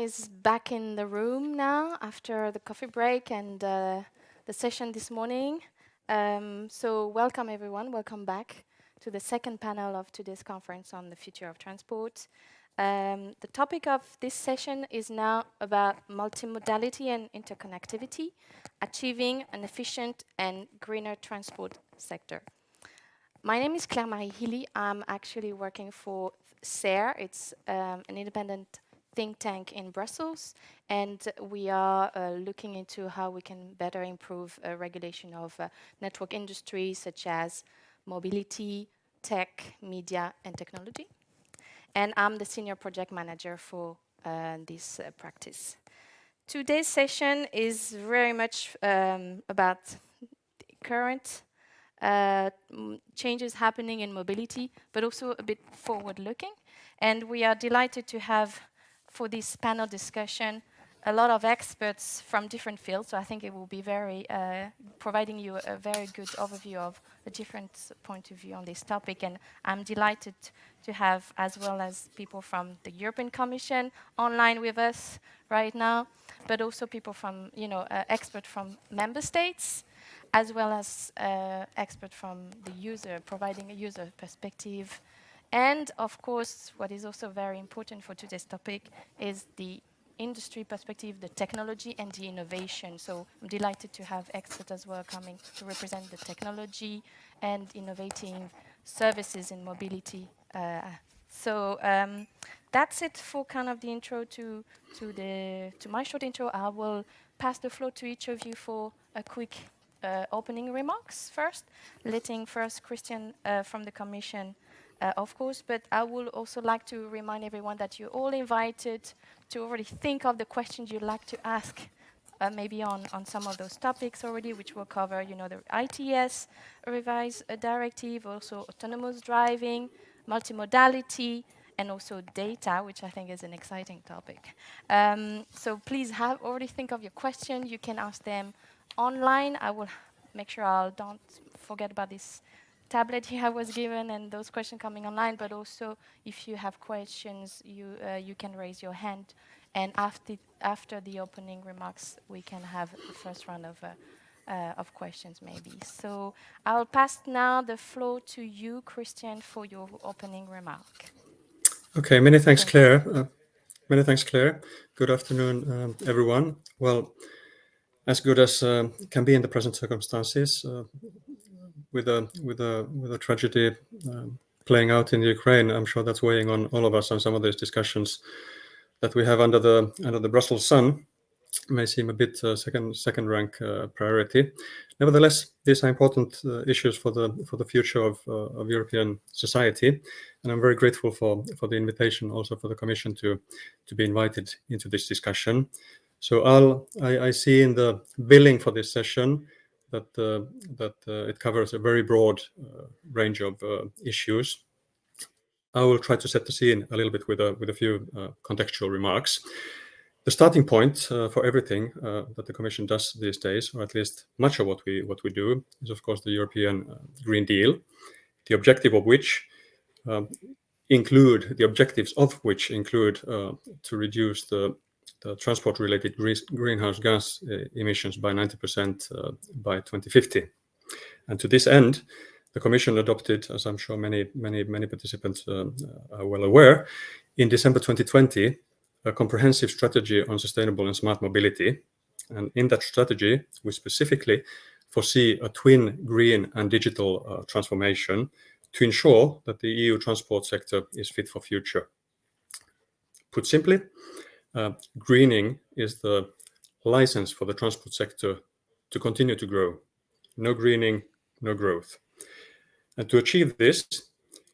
is back in the room now after the coffee break and the session this morning. So welcome everyone, welcome back to the second panel of today's conference on the future of transport. The topic of this session is now about multimodality and interconnectivity, achieving an efficient and greener transport sector. My name is Claire-Marie Hilly. I'm actually working for SARE. It's an independent think tank in Brussels, and we are looking into how we can better improve regulation of network industries such as mobility, tech, media, and technology. And I'm the senior project manager for this practice. Today's session is very much about current changes happening in mobility, but also a bit forward-looking. And we are delighted to have, for this panel discussion, a lot of experts from different fields. So I think it will be very providing you a very good overview of a different point of view on this topic. And I'm delighted to have, as well as people from the European Commission online with us right now, but also people from, experts from member states, as well as expert from the user, providing a user perspective. And of course, what is also very important for today's topic is the industry perspective, the technology and the innovation. So I'm delighted to have experts as well coming to represent the technology and innovating services in mobility. So that's it for kind of the intro to my short intro. I will pass the floor to each of you for a quick opening remarks first, letting first Christian from the Commission, of course, but I would also like to remind everyone that you're all invited to already think of the questions you'd like to ask, maybe on some of those topics already, which will cover, the ITS revised directive, also autonomous driving, multimodality, and also data, which I think is an exciting topic. So please already think of your question. You can ask them online. I will make sure I don't forget about this tablet here I was given and those questions coming online, but also if you have questions, you can raise your hand, and after the opening remarks, we can have the first round of questions maybe. So I'll pass now the floor to you, Christian, for your opening remark. Okay, many thanks, Claire. Many thanks, Claire. Good afternoon, everyone. Well, as good as can be in the present circumstances, with a tragedy playing out in Ukraine, I'm sure that's weighing on all of us. And some of these discussions that we have under the Brussels sun may seem a bit second rank priority. Nevertheless, these are important issues for the future of European society, and I'm very grateful for the invitation, also for the Commission to be invited into this discussion. So I see in the billing for this session that it covers a very broad range of issues. I will try to set the scene a little bit with a few contextual remarks. The starting point for everything that the Commission does these days, or at least much of what we do, is of course the European Green Deal, the objectives of which include to reduce the transport-related greenhouse gas emissions by 90% by 2050. And to this end, the Commission adopted, as I'm sure many participants are well aware, in December 2020, a comprehensive strategy on sustainable and smart mobility. And in that strategy, we specifically foresee a twin green and digital transformation to ensure that the EU transport sector is fit for future. Put simply, greening is the license for the transport sector to continue to grow. No greening, no growth. And to achieve this,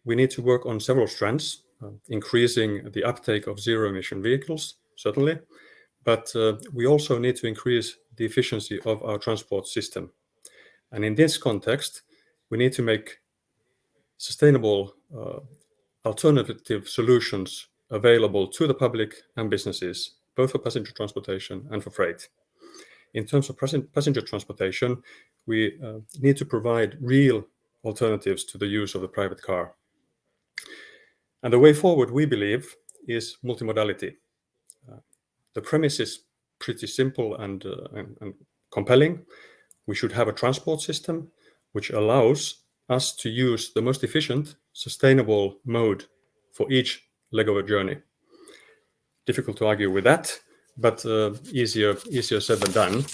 we need to work on several strands, increasing the uptake of zero-emission vehicles, certainly, but we also need to increase the efficiency of our transport system. And in this context, we need to make sustainable alternative solutions available to the public and businesses, both for passenger transportation and for freight. In terms of passenger transportation, we need to provide real alternatives to the use of the private car. And the way forward, we believe, is multimodality. The premise is pretty simple and compelling. We should have a transport system which allows us to use the most efficient, sustainable mode for each leg of a journey. Difficult to argue with that, but easier said than done.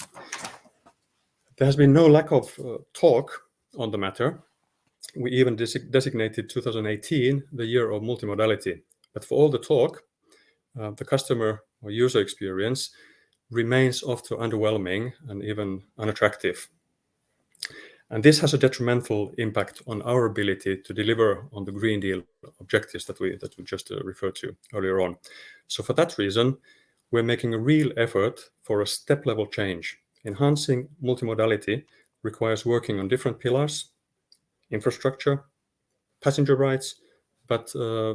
There has been no lack of talk on the matter. We even designated 2018 the year of multimodality. But for all the talk, the customer or user experience remains often underwhelming and even unattractive. And this has a detrimental impact on our ability to deliver on the Green Deal objectives that we just referred to earlier on. So for that reason, we're making a real effort for a step-level change. Enhancing multimodality requires working on different pillars: infrastructure, passenger rights, but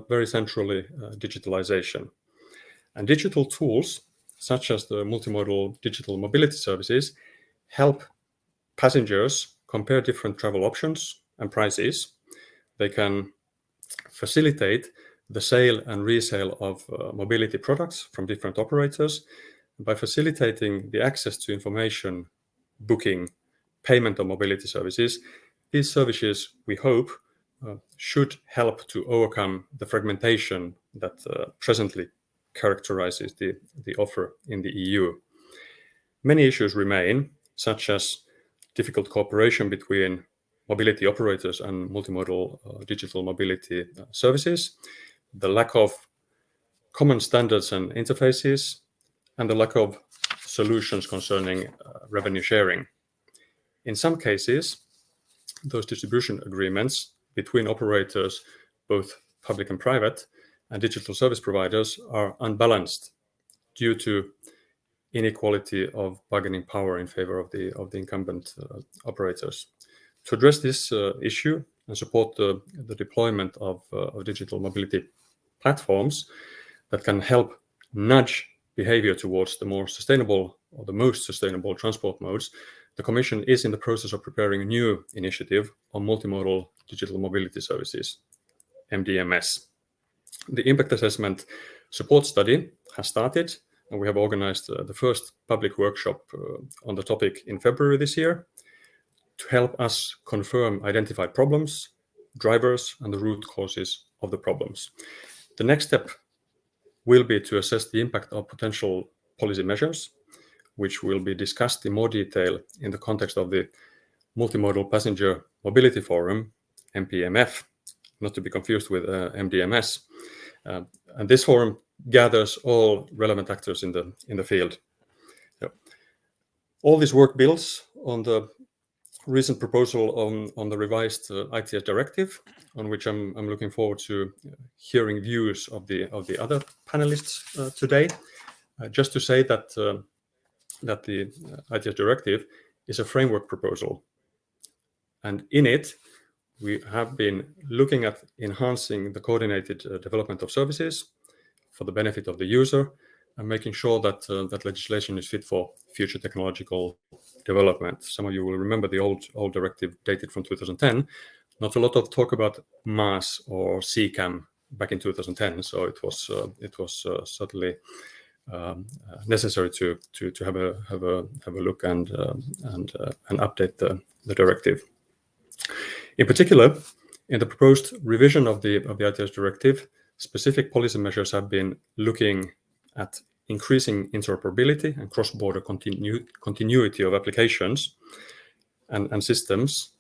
very centrally, digitalization. And digital tools, such as the multimodal digital mobility services, help passengers compare different travel options and prices. They can facilitate the sale and resale of mobility products from different operators. By facilitating the access to information, booking, payment of mobility services, these services, we hope, should help to overcome the fragmentation that presently characterizes the offer in the EU. Many issues remain, such as difficult cooperation between mobility operators and multimodal digital mobility services, the lack of common standards and interfaces, and the lack of solutions concerning revenue sharing. In some cases, those distribution agreements between operators, both public and private, and digital service providers are unbalanced due to inequality of bargaining power in favor of the incumbent operators. To address this issue and support the deployment of digital mobility platforms that can help nudge behavior towards the more sustainable or the most sustainable transport modes, the Commission is in the process of preparing a new initiative on multimodal digital mobility services, MDMS. The impact assessment support study has started, and we have organized the first public workshop on the topic in February this year to help us confirm identified problems, drivers, and the root causes of the problems. The next step will be to assess the impact of potential policy measures, which will be discussed in more detail in the context of the Multimodal Passenger Mobility Forum, MPMF, not to be confused with MDMS. And this forum gathers all relevant actors in the field. All this work builds on the recent proposal on the revised ITS directive, on which I'm looking forward to hearing views of the other panelists today. Just to say that the ITS directive is a framework proposal, and in it we have been looking at enhancing the coordinated development of services for the benefit of the user and making sure that that legislation is fit for future technological development. Some of you will remember the old directive dated from 2010. Not a lot of talk about MAS or CCAM back in 2010, so it was certainly necessary to have a look and update the directive. In particular, in the proposed revision of the ITS directive, specific policy measures have been looking at increasing interoperability and cross-border continuity of applications and systems,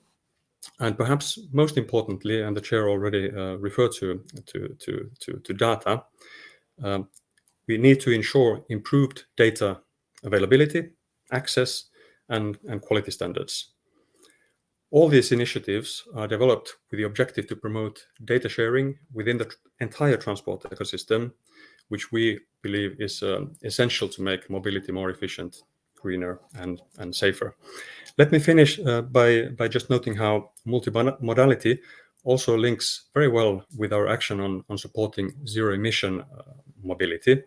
and perhaps most importantly, and the chair already referred to data, we need to ensure improved data availability, access, and quality standards. All these initiatives are developed with the objective to promote data sharing within the entire transport ecosystem, which we believe is essential to make mobility more efficient, greener, and safer. Let me finish by just noting how multimodality also links very well with our action on supporting zero-emission mobility.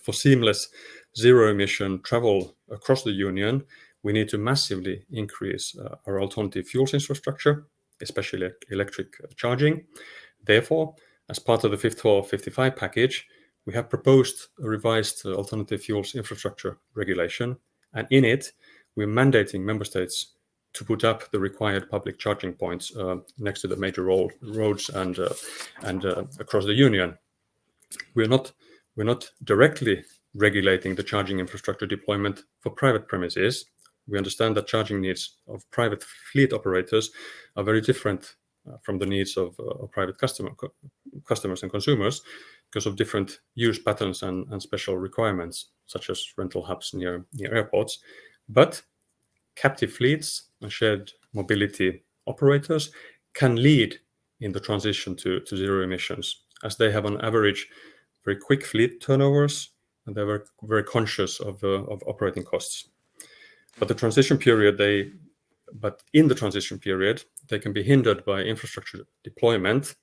For seamless zero-emission travel across the Union, we need to massively increase our alternative fuels infrastructure, especially electric charging. Therefore, as part of the Fit for 55 package, we have proposed a revised alternative fuels infrastructure regulation, and in it, we're mandating member states to put up the required public charging points next to the major roads and across the union. We're not directly regulating the charging infrastructure deployment for private premises. We understand that charging needs of private fleet operators are very different from the needs of private customers and consumers because of different use patterns and special requirements, such as rental hubs near airports. But captive fleets and shared mobility operators can lead in the transition to zero emissions, as they have on average very quick fleet turnovers and they're very conscious of operating costs. But in the transition period, they can be hindered by infrastructure deployment.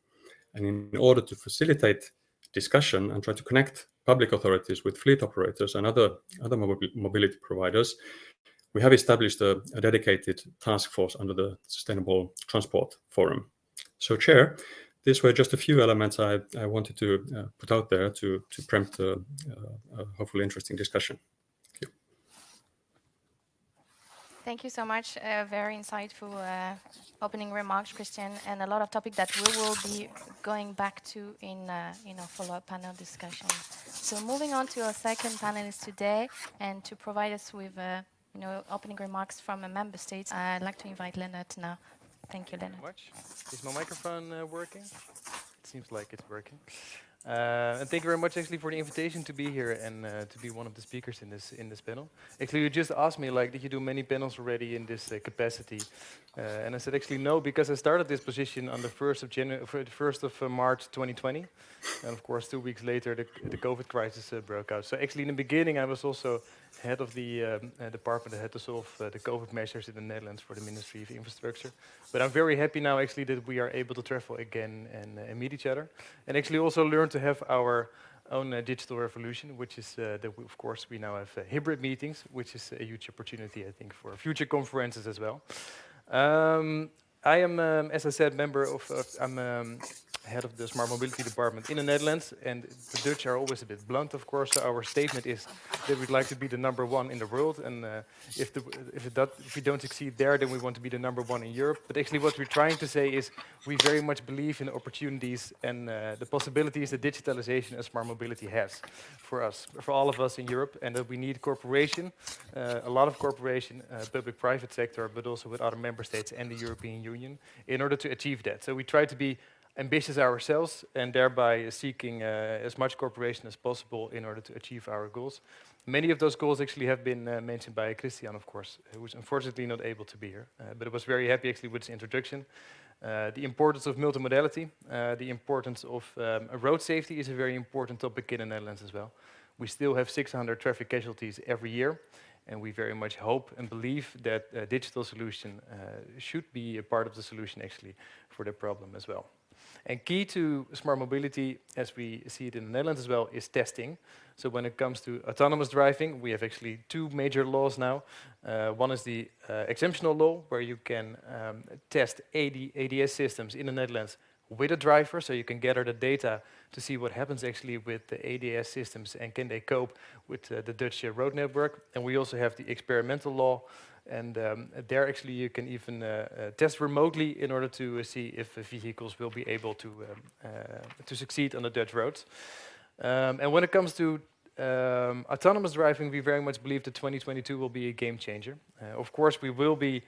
And in order to facilitate discussion and try to connect public authorities with fleet operators and other mobility providers, we have established a dedicated task force under the Sustainable Transport Forum. So, Chair, these were just a few elements I wanted to put out there to preempt a hopefully interesting discussion. Thank you. Thank you so much. Very insightful opening remarks, Christian, and a lot of topics that we will be going back to in our follow-up panel discussion. So moving on to our second panelist today, and to provide us with opening remarks from a member state, I'd like to invite Leonard now. Thank you, Leonard. Thank you very much. Is my microphone working? It seems like it's working. And thank you very much, actually, for the invitation to be here and to be one of the speakers in this panel. Actually, you just asked me, like, did you do many panels already in this capacity? And I said, actually, no, because I started this position on the 1st of March 2020, and of course, 2 weeks later, the COVID crisis broke out. So actually, in the beginning, I was also head of the department that had to solve the COVID measures in the Netherlands for the Ministry of Infrastructure. But I'm very happy now, actually, that we are able to travel again and meet each other, and actually also learn to have our own digital revolution, which is that of course we now have hybrid meetings, which is a huge opportunity, I think, for future conferences as well. I am, as I said, I'm head of the Smart Mobility Department in the Netherlands, and the Dutch are always a bit blunt, of course, so our statement is that we'd like to be the #1 in the world, and if we don't succeed there, then we want to be the #1 in Europe. But actually what we're trying to say is we very much believe in the opportunities and the possibilities that digitalization and smart mobility has for us, for all of us in Europe, and that we need cooperation, a lot of cooperation, public-private sector, but also with other member states and the European Union in order to achieve that. So we try to be ambitious ourselves and thereby seeking as much cooperation as possible in order to achieve our goals. Many of those goals actually have been mentioned by Christian, of course, who was unfortunately not able to be here, but I was very happy actually with his introduction. The importance of multimodality, the importance of road safety is a very important topic in the Netherlands as well. We still have 600 traffic casualties every year, and we very much hope and believe that a digital solution should be a part of the solution actually for the problem as well. And key to smart mobility, as we see it in the Netherlands as well, is testing. So when it comes to autonomous driving, we have actually 2 major laws now. One is the exemptional law, where you can test ADS systems in the Netherlands with a driver, so you can gather the data to see what happens actually with the ADS systems and can they cope with the Dutch road network. And we also have the experimental law, and there actually you can even test remotely in order to see if vehicles will be able to succeed on the Dutch roads. And when it comes to autonomous driving, we very much believe that 2022 will be a game changer. Of course, we will be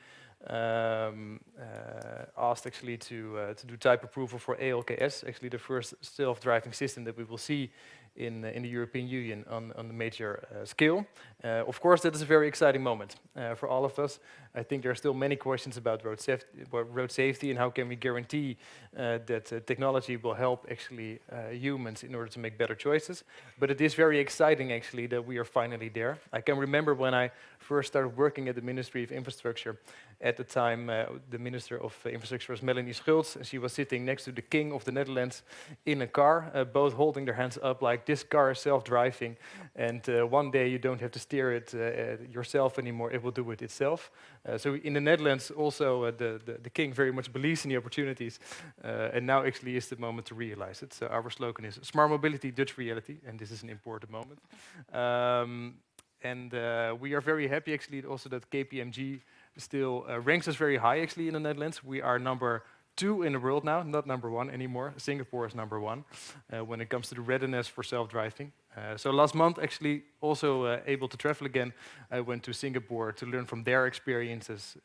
asked actually to do type approval for ALKS, actually the first self-driving system that we will see in the European Union on a major scale. Of course, that is a very exciting moment for all of us. I think there are still many questions about road safety and how can we guarantee that technology will help actually humans in order to make better choices. But it is very exciting actually that we are finally there. I can remember when I first started working at the Ministry of Infrastructure. At the time, the Minister of Infrastructure was Melanie Schultz, and she was sitting next to the King of the Netherlands in a car, both holding their hands up like, this car is self-driving, and one day you don't have to steer steer it yourself anymore. It will do it itself. So in the Netherlands, also the king very much believes in the opportunities, and now actually is the moment to realize it. So our slogan is Smart Mobility, Dutch Reality, and this is an important moment. And we are very happy actually also that KPMG still ranks us very high actually in the Netherlands. We are number 2 in the world now, not number 1 anymore. Singapore is number 1 when it comes to the readiness for self-driving. So last month, actually, also able to travel again, I went to Singapore to learn from their experiences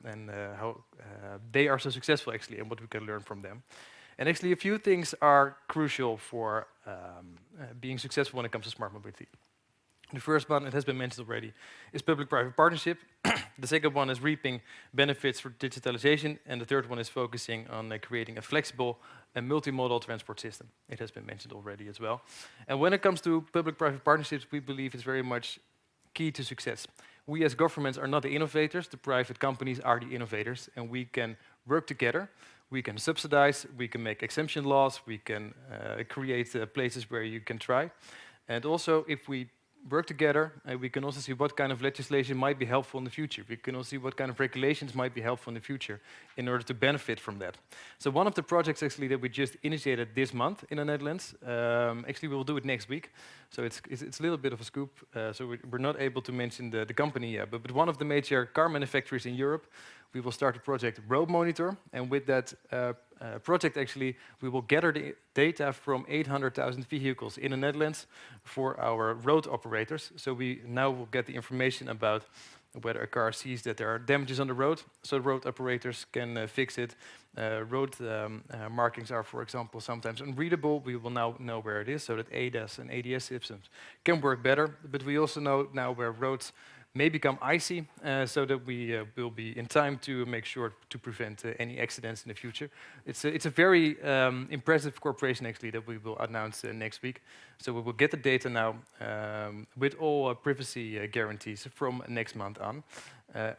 and how they are so successful, actually, and what we can learn from them. And actually, a few things are crucial for being successful when it comes to smart mobility. The first one, it has been mentioned already, is public-private partnership. The second one is reaping benefits for digitalization. And the third one is focusing on creating a flexible and multimodal transport system. It has been mentioned already as well. And when it comes to public-private partnerships, we believe it's very much key to success. We as governments are not the innovators. The private companies are the innovators. And we can work together. We can subsidize. We can make exemption laws. We can create places where you can try. And also, if we work together, and we can also see what kind of legislation might be helpful in the future. We can also see what kind of regulations might be helpful in the future in order to benefit from that. So one of the projects actually that we just initiated this month in the Netherlands, actually we will do it next week. So it's a little bit of a scoop. So we're not able to mention the company yet, but one of the major car manufacturers in Europe, we will start a project Road Monitor, and with that project actually we will gather the data from 800,000 vehicles in the Netherlands for our road operators. So we now will get the information about whether a car sees that there are damages on the road, so road operators can fix it. Road markings are, for example, sometimes unreadable. We will now know where it is, so that ADAS and ADS systems can work better. But we also know now where roads may become icy, so that we will be in time to make sure to prevent any accidents in the future. It's a very impressive cooperation actually that we will announce next week. So we will get the data now with all privacy guarantees from next month on.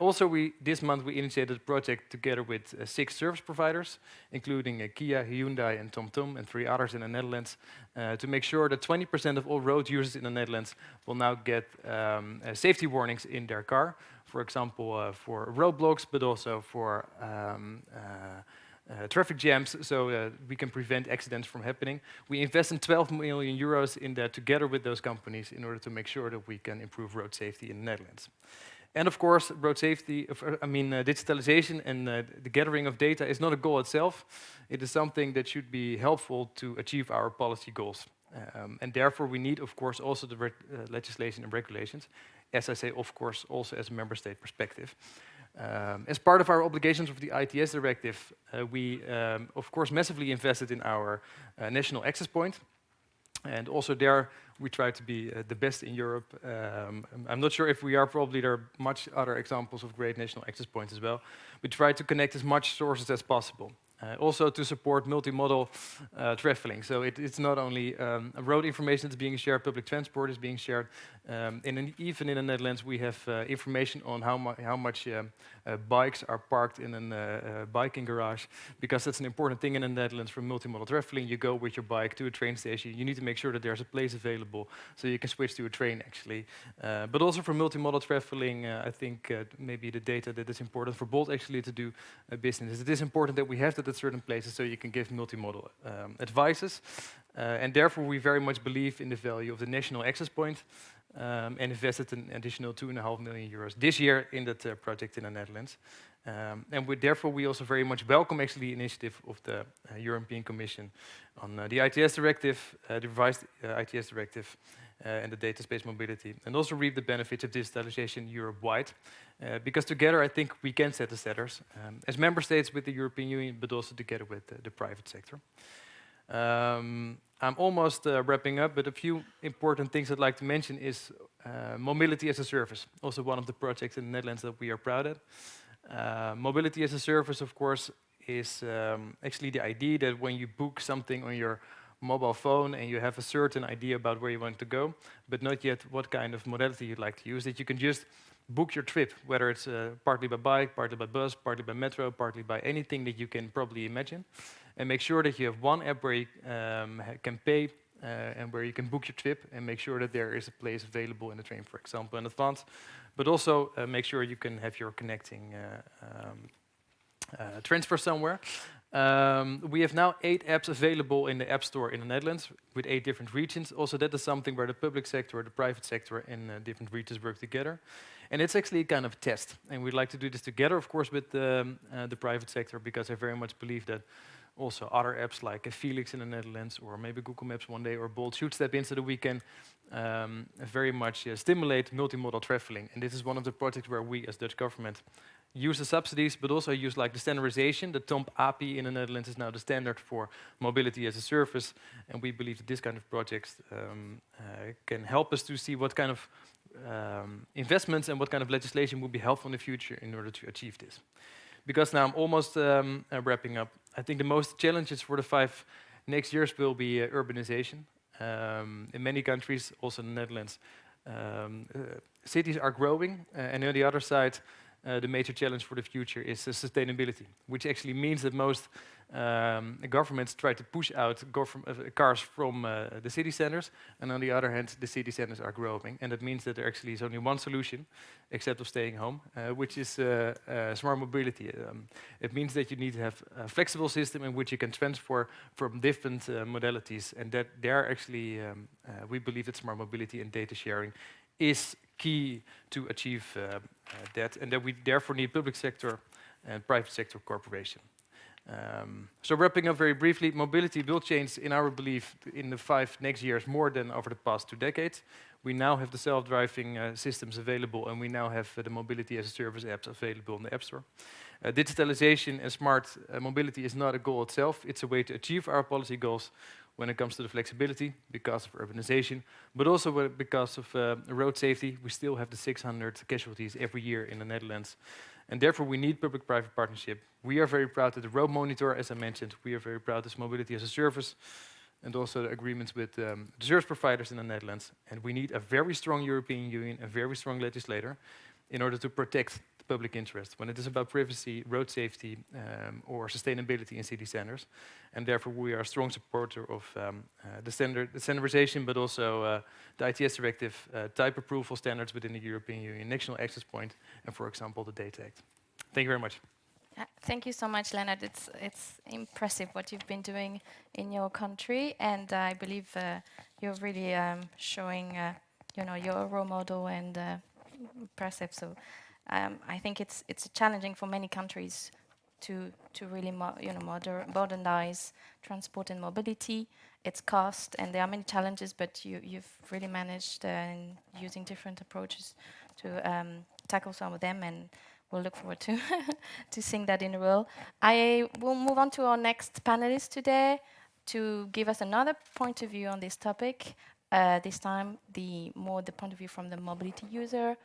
Also, this month we initiated a project together with 6 service providers, including Kia, Hyundai, and TomTom, and 3 others in the Netherlands, to make sure that 20% of all road users in the Netherlands will now get safety warnings in their car, for example, for roadblocks, but also for traffic jams, so we can prevent accidents from happening. We invest in 12 million euros in that together with those companies in order to make sure that we can improve road safety in the Netherlands. And of course, road safety, digitalization and the gathering of data is not a goal itself. It is something that should be helpful to achieve our policy goals. And therefore, we need, of course, also the legislation and regulations. As I say, of course, also as a member state perspective. As part of our obligations of the ITS Directive, we, of course, massively invested in our national access point. And also there, we try to be the best in Europe. I'm not sure if we are, probably there are much other examples of great national access points as well. We try to connect as much sources as possible. Also to support multimodal traveling. So it's not only road information that's being shared, public transport is being shared. Even in the Netherlands, we have information on how much bikes are parked in a biking garage, because that's an important thing in the Netherlands for multimodal traveling. You go with your bike to a train station. You need to make sure that there's a place available so you can switch to a train, actually. But also for multimodal traveling, I think maybe the data that is important for Bolt actually to do business. It is important that we have that at certain places so you can give multimodal advices. And therefore, we very much believe in the value of the national access point and invested an additional 2.5 million euros this year in that project in the Netherlands. And therefore, we also very much welcome actually the initiative of the European Commission on the ITS Directive, the revised ITS Directive, and the data space mobility, and also reap the benefits of digitalization Europe-wide. Because together, I think we can set the setters as member states with the European Union, but also together with the private sector. I'm almost wrapping up, but a few important things I'd like to mention is mobility as a service, also one of the projects in the Netherlands that we are proud of. Mobility as a service, of course, is actually the idea that when you book something on your mobile phone and you have a certain idea about where you want to go, but not yet what kind of modality you'd like to use, that you can just book your trip, whether it's partly by bike, partly by bus, partly by metro, partly by anything that you can probably imagine, and make sure that you have one app where you can pay and where you can book your trip and make sure that there is a place available in the train, for example, in advance. But also make sure you can have your connecting transfer somewhere. We have now 8 apps available in the App Store in the Netherlands with 8 different regions. Also, that is something where the public sector, the private sector, and different regions work together. And it's actually a kind of test. And we'd like to do this together, of course, with the private sector, because I very much believe that also other apps like Felix in the Netherlands, or maybe Google Maps one day, or Bolt should step in so that we can very much stimulate multimodal traveling. And this is one of the projects where we, as Dutch government, use the subsidies, but also use like the standardization. The TOMP API in the Netherlands is now the standard for mobility as a service, and we believe that this kind of projects can help us to see what kind of investments and what kind of legislation would be helpful in the future in order to achieve this. Because now I'm almost wrapping up. I think the most challenges for the 5 next years will be urbanization. In many countries, also in the Netherlands, cities are growing, and on the other side, the major challenge for the future is sustainability, which actually means that most governments try to push out cars from the city centers, and on the other hand, the city centers are growing, and that means that there actually is only one solution, except of staying home, which is smart mobility. It means that you need to have a flexible system in which you can transfer from different modalities, and that there actually, we believe that smart mobility and data sharing is key to achieve that, and that we therefore need public sector and private sector cooperation. So wrapping up very briefly, mobility will change, in our belief, in the 5 next years more than over the past 2 decades. We now have the self-driving systems available, and we now have the mobility as a service apps available in the App Store. Digitalization and smart mobility is not a goal itself. It's a way to achieve our policy goals when it comes to the flexibility, because of urbanization, but also because of road safety. We still have the 600 casualties every year in the Netherlands, and therefore we need public-private partnership. We are very proud that the road monitor, as I mentioned, we are very proud of mobility as a service, and also the agreements with the service providers in the Netherlands. And we need a very strong European Union, a very strong legislator, in order to protect the public interest when it is about privacy, road safety, or sustainability in city centers. And therefore we are a strong supporter of the standardization, but also the ITS Directive, type approval standards within the European Union, national access point, and for example the Data Act. Thank you very much. Thank you so much, Leonard. It's impressive what you've been doing in your country, and I believe you're really showing, you're a role model and impressive. So I think it's challenging for many countries to really modernize transport and mobility. It's cost, and there are many challenges, but you've really managed in using different approaches to tackle some of them, and we'll look forward to to seeing that in a row. I will move on to our next panelist today to give us another point of view on this topic. This time, the point of view from the mobility user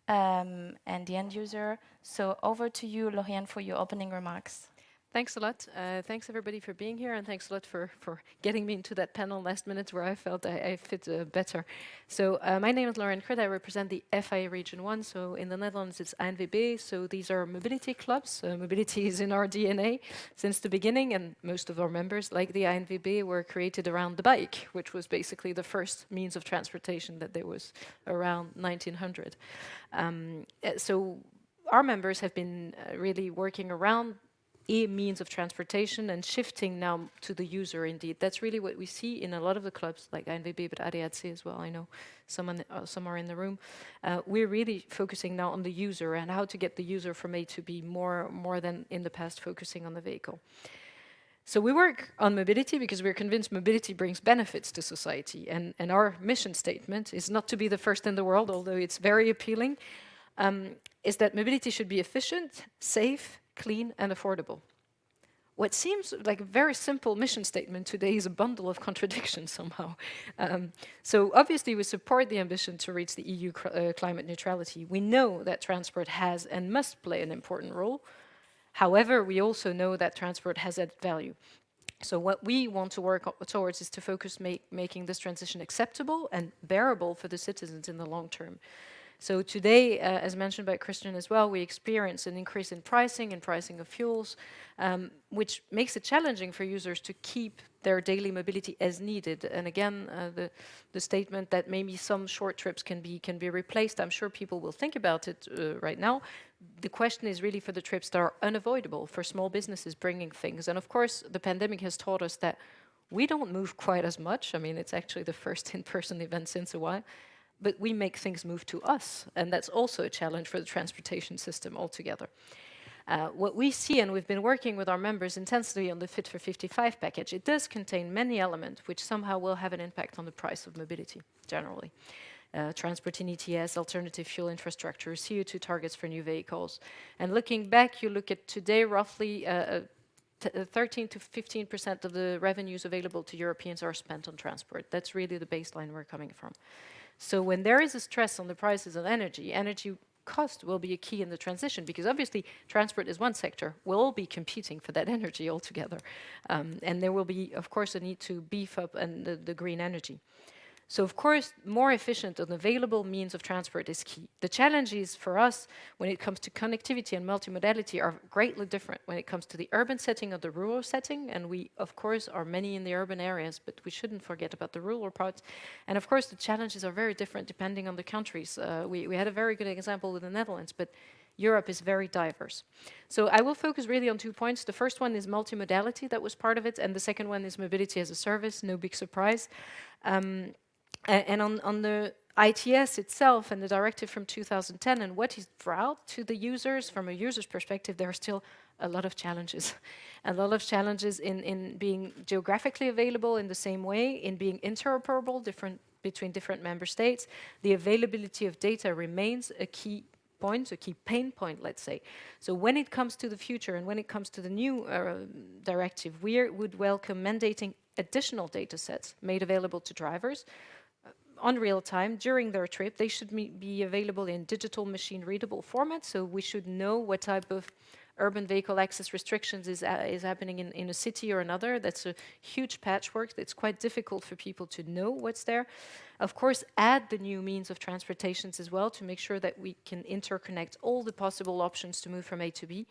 and the end user. So over to you, Lauriane, for your opening remarks. Thanks a lot. Thanks everybody for being here, and thanks a lot for getting me into that panel last minute where I felt I fit better. So my name is Winfred. I represent the FIA Region 1. So in the Netherlands it's ANWB. So these are mobility clubs. Mobility is in our DNA since the beginning, and most of our members, like the ANWB, were created around the bike, which was basically the first means of transportation that there was around 1900. So our members have been really working around a means of transportation and shifting now to the user indeed. That's really what we see in a lot of the clubs, like ANWB, but ADAC as well. I know some are in the room. We're really focusing now on the user and how to get the user from A to B more than in the past focusing on the vehicle. So we work on mobility because we're convinced mobility brings benefits to society. And our mission statement is not to be the first in the world, although it's very appealing, is that mobility should be efficient, safe, clean and affordable. What seems like a very simple mission statement today is a bundle of contradictions somehow. So obviously we support the ambition to reach the EU climate neutrality. We know that transport has and must play an important role. However, we also know that transport has added value. So what we want to work towards is to focus making this transition acceptable and bearable for the citizens in the long term. So today, as mentioned by Christian as well, we experience an increase in pricing of fuels, which makes it challenging for users to keep their daily mobility as needed. And again, the statement that maybe some short trips can be replaced, I'm sure people will think about it right now. The question is really for the trips that are unavoidable, for small businesses bringing things. And of course, the pandemic has taught us that we don't move quite as much. I mean, it's actually the first in-person event since a while. But we make things move to us, and that's also a challenge for the transportation system altogether. What we see, and we've been working with our members intensely on the Fit for 55 package, it does contain many elements which somehow will have an impact on the price of mobility, generally. Transport in ETS, alternative fuel infrastructure, CO2 targets for new vehicles. And looking back, you look at today, roughly 13 to 15% of the revenues available to Europeans are spent on transport. That's really the baseline we're coming from. So when there is a stress on the prices of energy, energy cost will be a key in the transition, because obviously transport is one sector. We'll all be competing for that energy altogether. And there will be, of course, a need to beef up the green energy. So, of course, more efficient and available means of transport is key. The challenges for us when it comes to connectivity and multimodality are greatly different when it comes to the urban setting or the rural setting. And we, of course, are many in the urban areas, but we shouldn't forget about the rural parts. And, of course, the challenges are very different depending on the countries. We had a very good example with the Netherlands, but Europe is very diverse. So I will focus really on 2 points. The first one is multimodality, that was part of it, and the second one is mobility as a service, no big surprise. And on the ITS itself and the directive from 2010 and what is brought to the users, from a user's perspective, there are still a lot of challenges. A lot of challenges in being geographically available in the same way, in being interoperable between different member states. The availability of data remains a key point, a key pain point, let's say. So when it comes to the future and when it comes to the new directive, we would welcome mandating additional data sets made available to drivers on real time during their trip. They should be available in digital machine readable format, so we should know what type of urban vehicle access restrictions is happening in a city or another. That's a huge patchwork. It's quite difficult for people to know what's there. Of course, add the new means of transportations as well to make sure that we can interconnect all the possible options to move from A to B.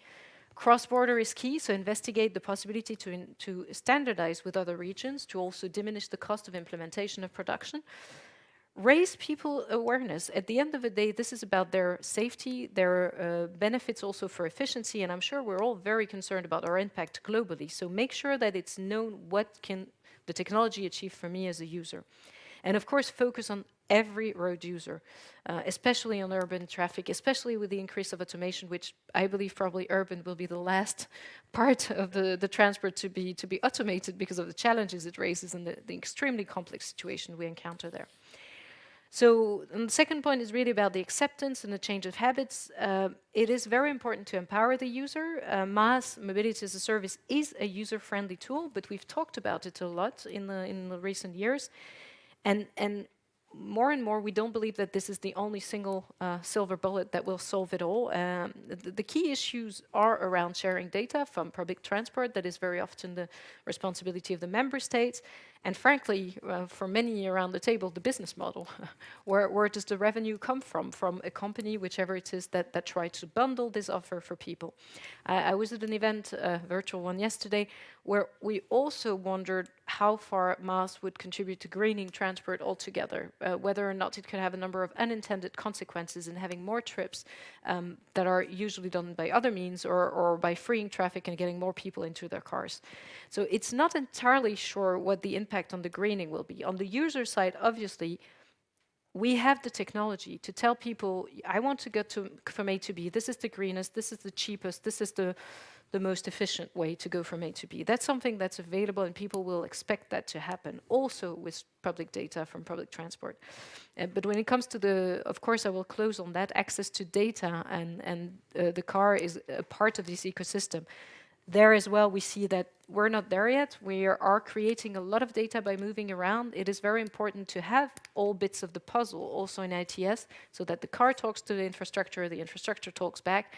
Cross-border is key, so investigate the possibility to standardize with other regions to also diminish the cost of implementation of production. Raise people awareness. At the end of the day, this is about their safety, their benefits also for efficiency, and I'm sure we're all very concerned about our impact globally. So make sure that it's known what can the technology achieve for me as a user. And of course, focus on every road user, especially on urban traffic, especially with the increase of automation, which I believe probably urban will be the last part of the transport to be automated because of the challenges it raises and the extremely complex situation we encounter there. So the second point is really about the acceptance and the change of habits. It is very important to empower the user. MaaS, Mobility as a Service, is a user-friendly tool, but we've talked about it a lot in the recent years. And more and more, we don't believe that this is the only single silver bullet that will solve it all. The key issues are around sharing data from public transport. That is very often the responsibility of the member states. And frankly, for many around the table, the business model. Where does the revenue come from? From a company, whichever it is, that tries to bundle this offer for people. I was at an event, a virtual one yesterday, where we also wondered how far MaaS would contribute to greening transport altogether, whether or not it could have a number of unintended consequences in having more trips that are usually done by other means or by freeing traffic and getting more people into their cars. So it's not entirely sure what the impact on the greening will be. On the user side, obviously, we have the technology to tell people, I want to get from A to B. This is the greenest, this is the cheapest, this is the most efficient way to go from A to B. That's something that's available, and people will expect that to happen, also with public data from public transport. But when it comes to of course, I will close on that, access to data, and the car is a part of this ecosystem. There as well, we see that we're not there yet. We are creating a lot of data by moving around. It is very important to have all bits of the puzzle also in ITS, so that the car talks to the infrastructure talks back.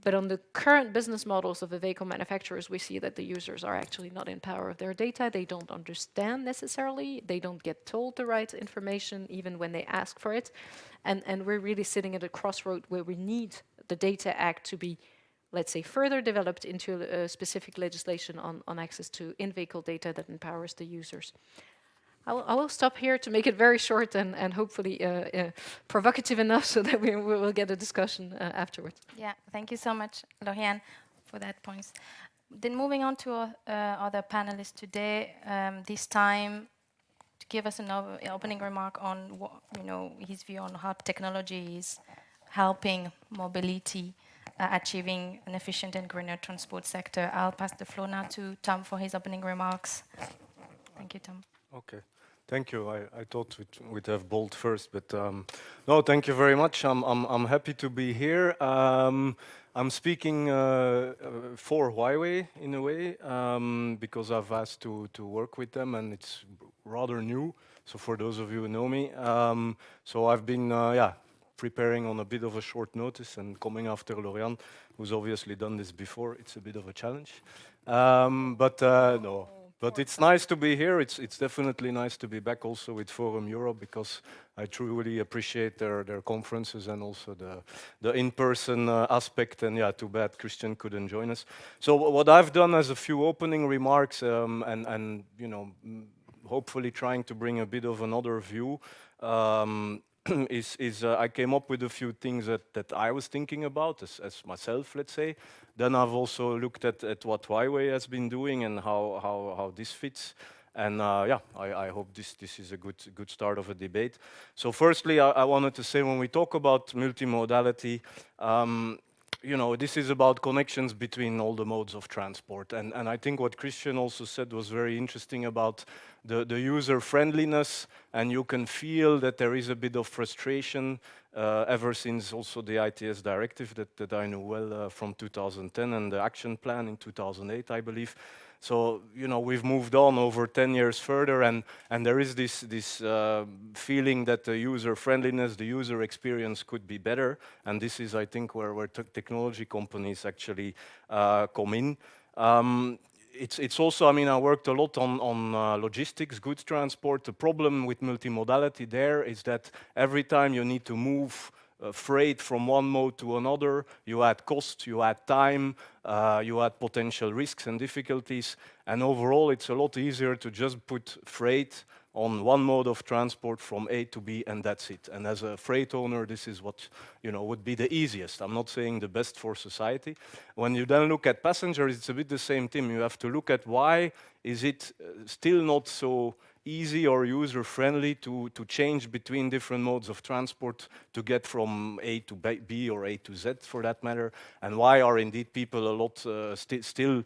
But on the current business models of the vehicle manufacturers, we see that the users are actually not in power of their data. They don't understand necessarily. They don't get told the right information even when they ask for it. And we're really sitting at a crossroad where we need the Data Act to be, let's say, further developed into a specific legislation on access to in-vehicle data that empowers the users. I will stop here to make it very short and hopefully provocative enough so that we will get a discussion afterwards. Yeah, thank you so much, Lauriane, for that point. Then moving on to other panelists today, this time to give us an opening remark on what, his view on how technology is helping mobility, achieving an efficient and greener transport sector. I'll pass the floor now to Tom for his opening remarks. Thank you, Tom. Okay. Thank you. I thought we'd have Bolt first, but no, thank you very much. I'm happy to be here. I'm speaking for Huawei in a way because I've asked to work with them, and it's rather new. So for those of you who know me, so I've been preparing on a bit of a short notice and coming after Lauriane, who's obviously done this before. It's a bit of a challenge, no. But it's nice to be here. It's definitely nice to be back also with Forum Europe because I truly appreciate their conferences and also the in-person aspect. And yeah, too bad Christian couldn't join us. So what I've done as a few opening remarks and hopefully trying to bring a bit of another view is I came up with a few things that I was thinking about as myself, let's say. Then I've also looked at what Huawei has been doing and how this fits. And I hope this is a good start of a debate. So firstly, I wanted to say when we talk about multimodality, this is about connections between all the modes of transport. And I think what Christian also said was very interesting about the user friendliness, and you can feel that there is a bit of frustration ever since also the ITS directive that I know well from 2010 and the action plan in 2008, I believe. So, we've moved on over 10 years further, and there is this feeling that the user friendliness, the user experience could be better. And this is, I think, where technology companies actually come in. It's also, I worked a lot on logistics, goods transport. The problem with multimodality there is that every time you need to move freight from one mode to another, you add cost, you add time, you add potential risks and difficulties, and overall it's a lot easier to just put freight on one mode of transport from A to B, and that's it. And as a freight owner, this is what would be the easiest. I'm not saying the best for society. When you then look at passengers, it's a bit the same thing. You have to look at why is it still not so easy or user-friendly to change between different modes of transport to get from A to B or A to Z for that matter, and why are indeed people a lot still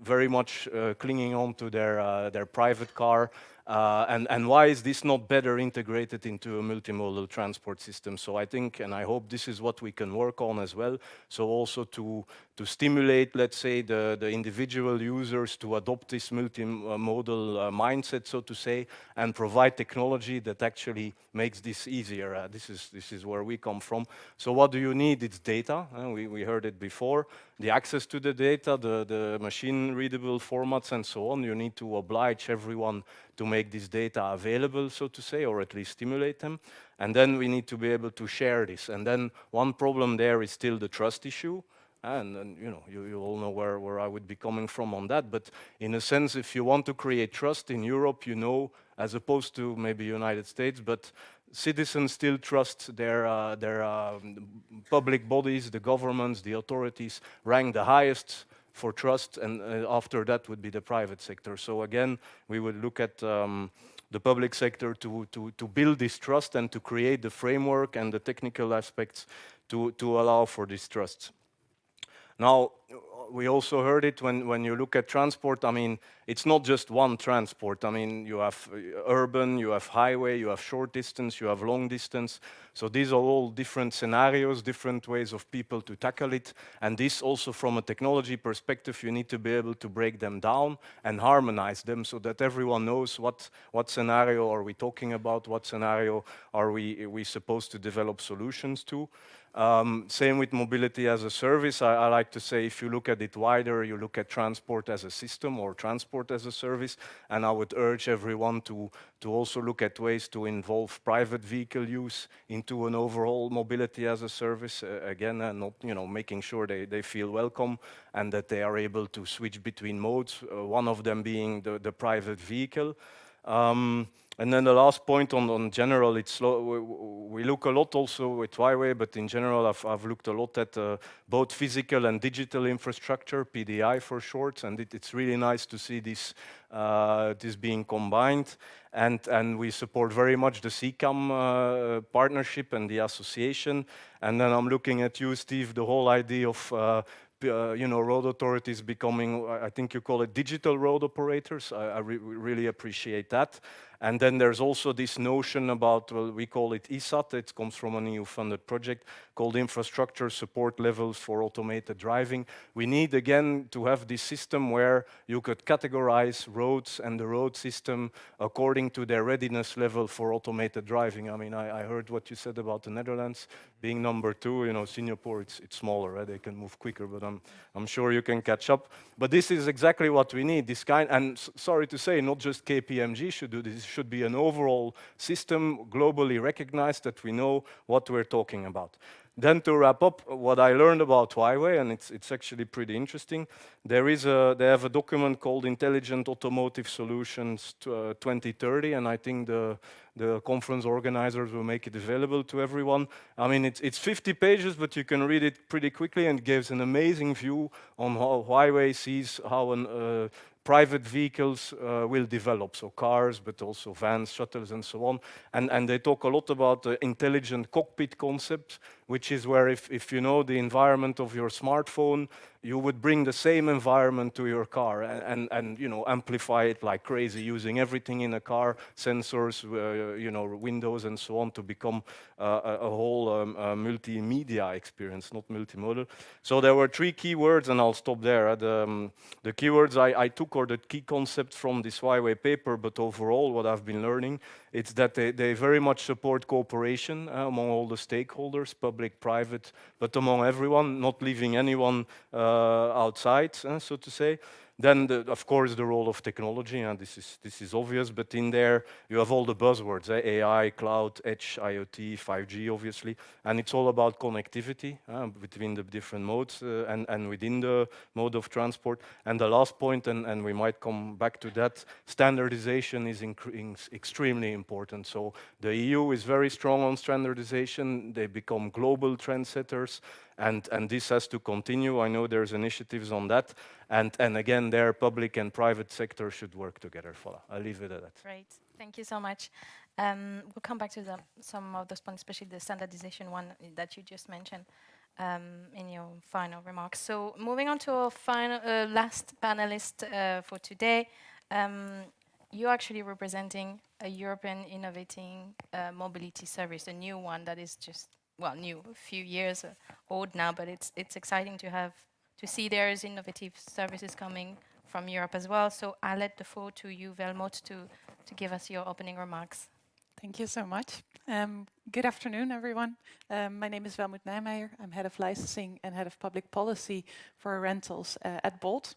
very much clinging on to their private car, and why is this not better integrated into a multimodal transport system? So I think, and I hope this is what we can work on as well, so also to stimulate, let's say, the individual users to adopt this multimodal mindset, so to say, and provide technology that actually makes this easier. This is where we come from. So what do you need? It's data. We heard it before. The access to the data, the machine-readable formats, and so on. You need to oblige everyone to make this data available, so to say, or at least stimulate them. And then we need to be able to share this. And then one problem there is still the trust issue. And you all know where I would be coming from on that. But in a sense, if you want to create trust in Europe, as opposed to maybe United States, but citizens still trust their public bodies, the governments, the authorities rank the highest for trust, and after that would be the private sector. So again, we would look at the public sector to build this trust and to create the framework and the technical aspects to allow for this trust. Now, we also heard it when you look at transport. it's not just one transport. I mean, you have urban, you have highway, you have short distance, you have long distance. So these are all different scenarios, different ways of people to tackle it. And this also from a technology perspective, you need to be able to break them down and harmonize them so that everyone knows what scenario are we talking about, what scenario are we supposed to develop solutions to. Same with mobility as a service. I like to say if you look at it wider, you look at transport as a system or transport as a service, and I would urge everyone to also look at ways to involve private vehicle use into an overall mobility as a service. Again, not making sure they feel welcome and that they are able to switch between modes, one of them being the private vehicle. And then the last point on general, it's we look a lot also with Huawei, but in general, I've looked a lot at both physical and digital infrastructure, PDI for short, and it's really nice to see this being combined. And we support very much the CCAM partnership and the association. And then I'm looking at you, Steve, the whole idea of road authorities becoming, I think you call it digital road operators. I really appreciate that. And then there's also this notion about, well, we call it ISAT. It comes from an EU-funded project called Infrastructure Support Levels for Automated Driving. We need, again, to have this system where you could categorize roads and the road system according to their readiness level for automated driving. I mean, I heard what you said about the Netherlands being number 2. Singapore, it's smaller, right? They can move quicker, but I'm sure you can catch up. But this is exactly what we need, this kind, and sorry to say, not just KPMG should do this, it should be an overall system, globally recognized, that we know what we're talking about. Then to wrap up, what I learned about Huawei, and it's actually pretty interesting, they have a document called Intelligent Automotive Solutions 2030, and I think the conference organizers will make it available to everyone. I mean, it's 50 pages, but you can read it pretty quickly, and it gives an amazing view on how Huawei sees how private vehicles will develop, so cars, but also vans, shuttles, and so on. And they talk a lot about the intelligent cockpit concept, which is where if you know the environment of your smartphone, you would bring the same environment to your car and amplify it like crazy, using everything in a car, sensors, windows, and so on, to become a whole multimedia experience, not multimodal. So there were 3 keywords, and I'll stop there. The keywords I took, or the key concepts from this Huawei paper, but overall what I've been learning, it's that they very much support cooperation among all the stakeholders, public, private, but among everyone, not leaving anyone outside, so to say. Then, of course, the role of technology, and this is obvious, but in there you have all the buzzwords, AI, cloud, edge, IoT, 5G, obviously, and it's all about connectivity between the different modes and within the mode of transport. And the last point, and we might come back to that, standardization is extremely important. So the EU is very strong on standardization. They become global trendsetters. And this has to continue. I know there's initiatives on that. And again, their public and private sector should work together. Voilà. I'll leave it at that. Great. Thank you so much. We'll come back to some of those points, especially the standardization one that you just mentioned in your final remarks. So moving on to our final, last panelist for today. You're actually representing a European innovating mobility service, a new one that is just, well, new, a few years old now, but it's exciting to see there is innovative services coming from Europe as well. So I'll let the floor to you, Velmot, to give us your opening remarks. Thank you so much. Good afternoon, everyone. My name is Velmut Nijmeijer. I'm head of licensing and head of public policy for rentals at Bolt.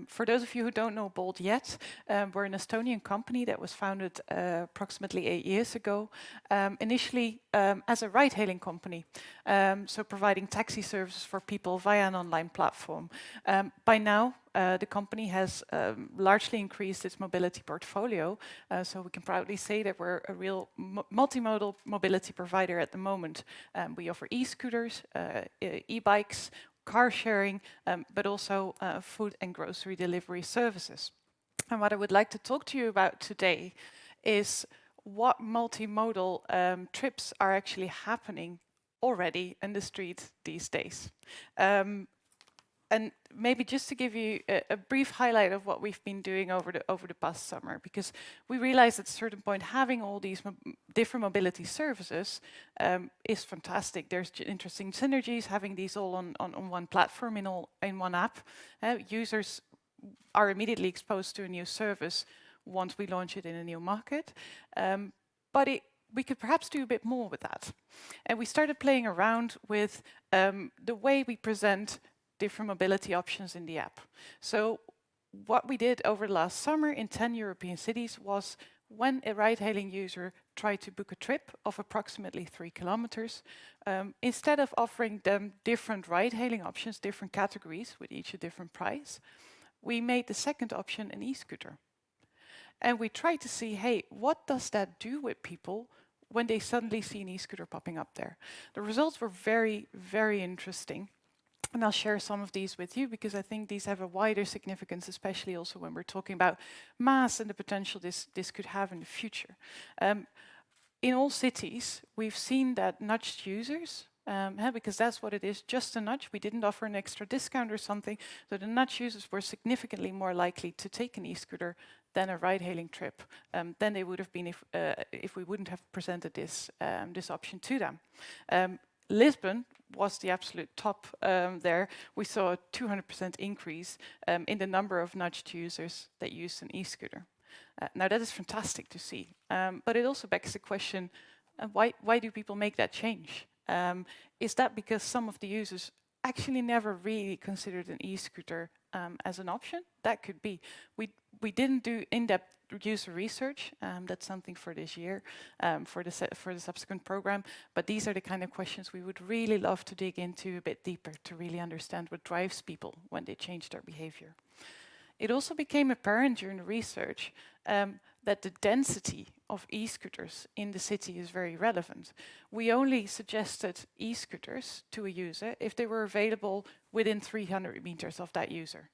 For those of you who don't know Bolt yet, we're an Estonian company that was founded approximately 8 years ago, initially as a ride-hailing company, so providing taxi services for people via an online platform. By now, the company has largely increased its mobility portfolio, so we can proudly say that we're a real multimodal mobility provider at the moment. We offer e-scooters, e-bikes, car sharing, but also food and grocery delivery services. And what I would like to talk to you about today is what multimodal trips are actually happening already in the street these days. and maybe just to give you a brief highlight of what we've been doing over the past summer, because we realized at a certain point having all these different mobility services is fantastic. There's interesting synergies having these all on one platform in one app. Users are immediately exposed to a new service once we launch it in a new market, but we could perhaps do a bit more with that. And we started playing around with the way we present different mobility options in the app. So what we did over the last summer in 10 European cities was when a ride-hailing user tried to book a trip of approximately 3 kilometers, instead of offering them different ride-hailing options, different categories with each a different price, we made the second option an e-scooter. And we tried to see, hey, what does that do with people when they suddenly see an e-scooter popping up there? The results were very, very interesting. And I'll share some of these with you because I think these have a wider significance, especially also when we're talking about mass and the potential this could have in the future. In all cities, we've seen that nudged users, because that's what it is, just a nudge. We didn't offer an extra discount or something. So the nudge users were significantly more likely to take an e-scooter than a ride-hailing trip than they would have been if we wouldn't have presented this option to them. Lisbon was the absolute top there. We saw a 200% increase in the number of nudged users that used an e-scooter. Now that is fantastic to see, but it also begs the question, why do people make that change? Is that because some of the users actually never really considered an e-scooter as an option? That could be. We didn't do in-depth user research. That's something for this year, for the subsequent program. But these are the kind of questions we would really love to dig into a bit deeper to really understand what drives people when they change their behavior. It also became apparent during the research that the density of e-scooters in the city is very relevant. We only suggested e-scooters to a user if they were available within 300 meters of that user.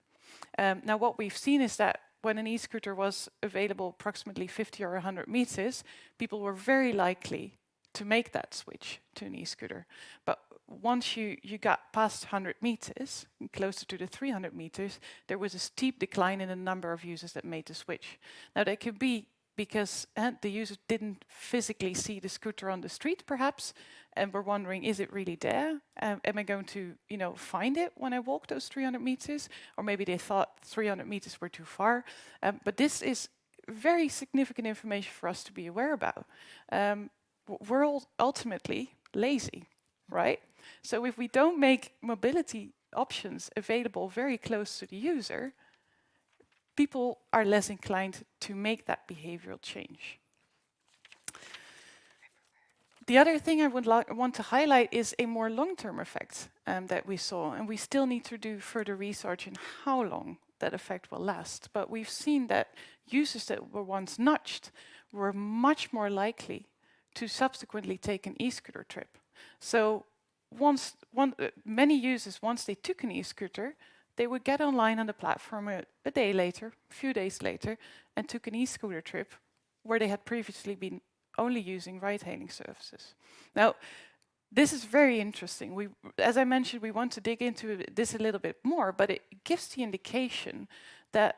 Now what we've seen is that when an e-scooter was available approximately 50 or 100 meters, people were very likely to make that switch to an e-scooter. But once you got past 100 meters, closer to the 300 meters, there was a steep decline in the number of users that made the switch. Now that could be because the users didn't physically see the scooter on the street, perhaps, and were wondering, is it really there? Am I going to, find it when I walk those 300 meters? Or maybe they thought 300 meters were too far. But this is very significant information for us to be aware about. We're all ultimately lazy, right? So if we don't make mobility options available very close to the user, people are less inclined to make that behavioral change. The other thing I would want to highlight is a more long-term effect that we saw, and we still need to do further research in how long that effect will last. But we've seen that users that were once nudged were much more likely to subsequently take an e-scooter trip. So many users, once they took an e-scooter, they would get online on the platform a day later, a few days later, and took an e-scooter trip where they had previously been only using ride-hailing services. Now, this is very interesting. As I mentioned, we want to dig into this a little bit more, but it gives the indication that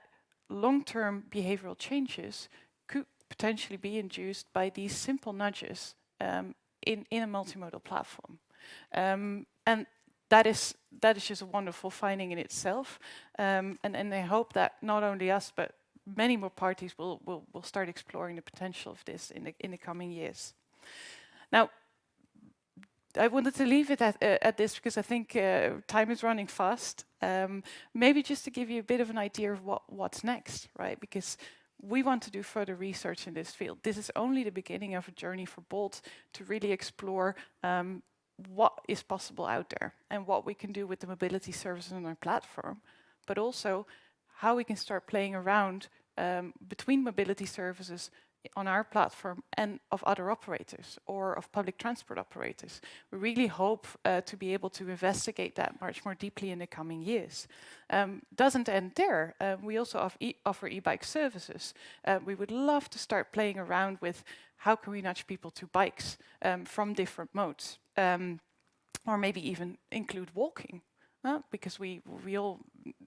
long-term behavioral changes could potentially be induced by these simple nudges in a multimodal platform. And that is just a wonderful finding in itself. And I hope that not only us, but many more parties will start exploring the potential of this in the coming years. Now, I wanted to leave it at this because I think time is running fast. Maybe just to give you a bit of an idea of what's next, right? Because we want to do further research in this field. This is only the beginning of a journey for Bolt to really explore what is possible out there and what we can do with the mobility services on our platform, but also how we can start playing around between mobility services on our platform and of other operators or of public transport operators. We really hope to be able to investigate that much more deeply in the coming years. Doesn't end there. We also offer e-bike services. We would love to start playing around with how can we nudge people to bikes from different modes, or maybe even include walking. because we all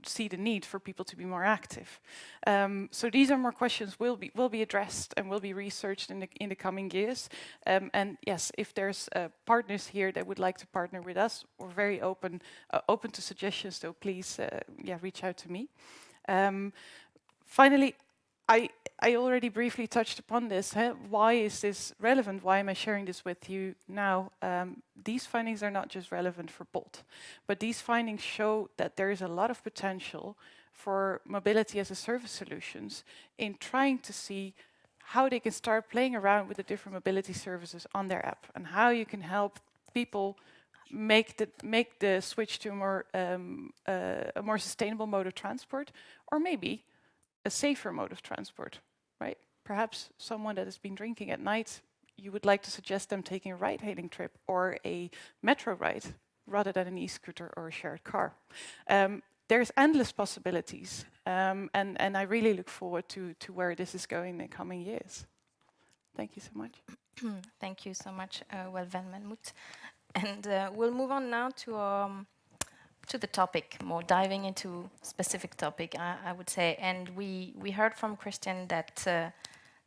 see the need for people to be more active. So these are more questions will be addressed and will be researched in the coming years. And yes, if there's partners here that would like to partner with us, we're very open to suggestions. So please, reach out to me. Finally, I already briefly touched upon this. Why is this relevant? Why am I sharing this with you now? These findings are not just relevant for Bolt, but these findings show that there is a lot of potential for mobility as a service solutions in trying to see how they can start playing around with the different mobility services on their app and how you can help people make the switch to a more sustainable mode of transport, or maybe a safer mode of transport, right? Perhaps someone that has been drinking at night, you would like to suggest them taking a ride-hailing trip or a metro ride rather than an e-scooter or a shared car. There's endless possibilities, and I really look forward to where this is going in the coming years. Thank you so much. Thank you so much, Helmut. And we'll move on now to the topic, more diving into specific topic, I would say. And we heard from Christian that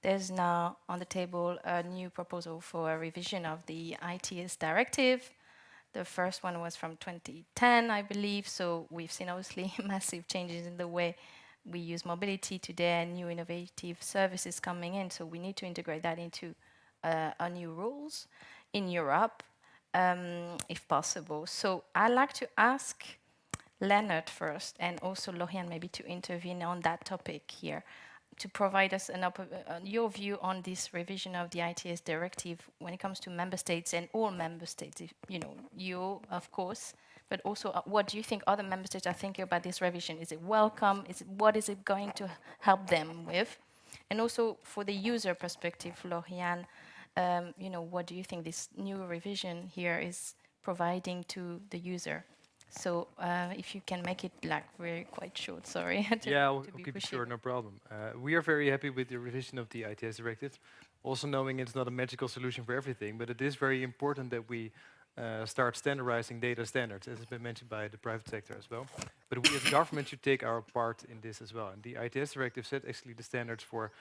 there's now on the table a new proposal for a revision of the ITS Directive. The first one was from 2010, I believe. So we've seen obviously massive changes in the way we use mobility today and new innovative services coming in. So we need to integrate that into our new rules in Europe. If possible. So I'd like to ask Leonard first, and also Lorian maybe to intervene on that topic here, to provide us your view on this revision of the ITS directive when it comes to member states and all member states. You, of course, but also what do you think other member states are thinking about this revision? Is it welcome? What is it going to help them with? And also for the user perspective, Lorian, what do you think this new revision here is providing to the user? So if you can make it very quite short, sorry. I'll keep it short, no problem. We are very happy with the revision of the ITS directive, also knowing it's not a magical solution for everything, but it is very important that we start standardizing data standards, as has been mentioned by the private sector as well. But we as government should take our part in this as well. And the ITS directive set actually the standards for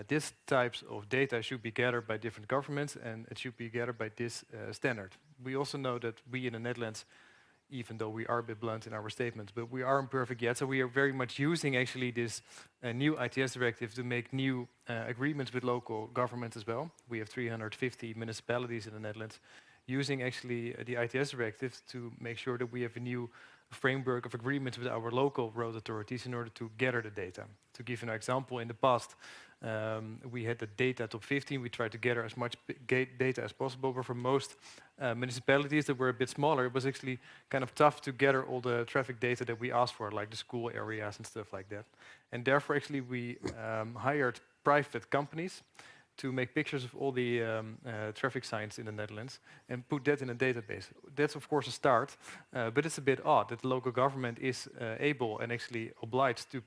these types of data should be gathered by different governments, and it should be gathered by this standard. We also know that we in the Netherlands, even though we are a bit blunt in our statements, but we aren't perfect yet, so we are very much using actually this new ITS directive to make new agreements with local governments as well. We have 350 municipalities in the Netherlands using actually the ITS directive to make sure that we have a new framework of agreements with our local road authorities in order to gather the data. To give you an example, in the past, we had the data top 15. We tried to gather as much data as possible, but for most municipalities that were a bit smaller, it was actually kind of tough to gather all the traffic data that we asked for, like the school areas and stuff like that. And therefore, actually, we hired private companies to make pictures of all the traffic signs in the Netherlands and put that in a database. That's of course a start, but it's a bit odd that the local government is able and actually obliged to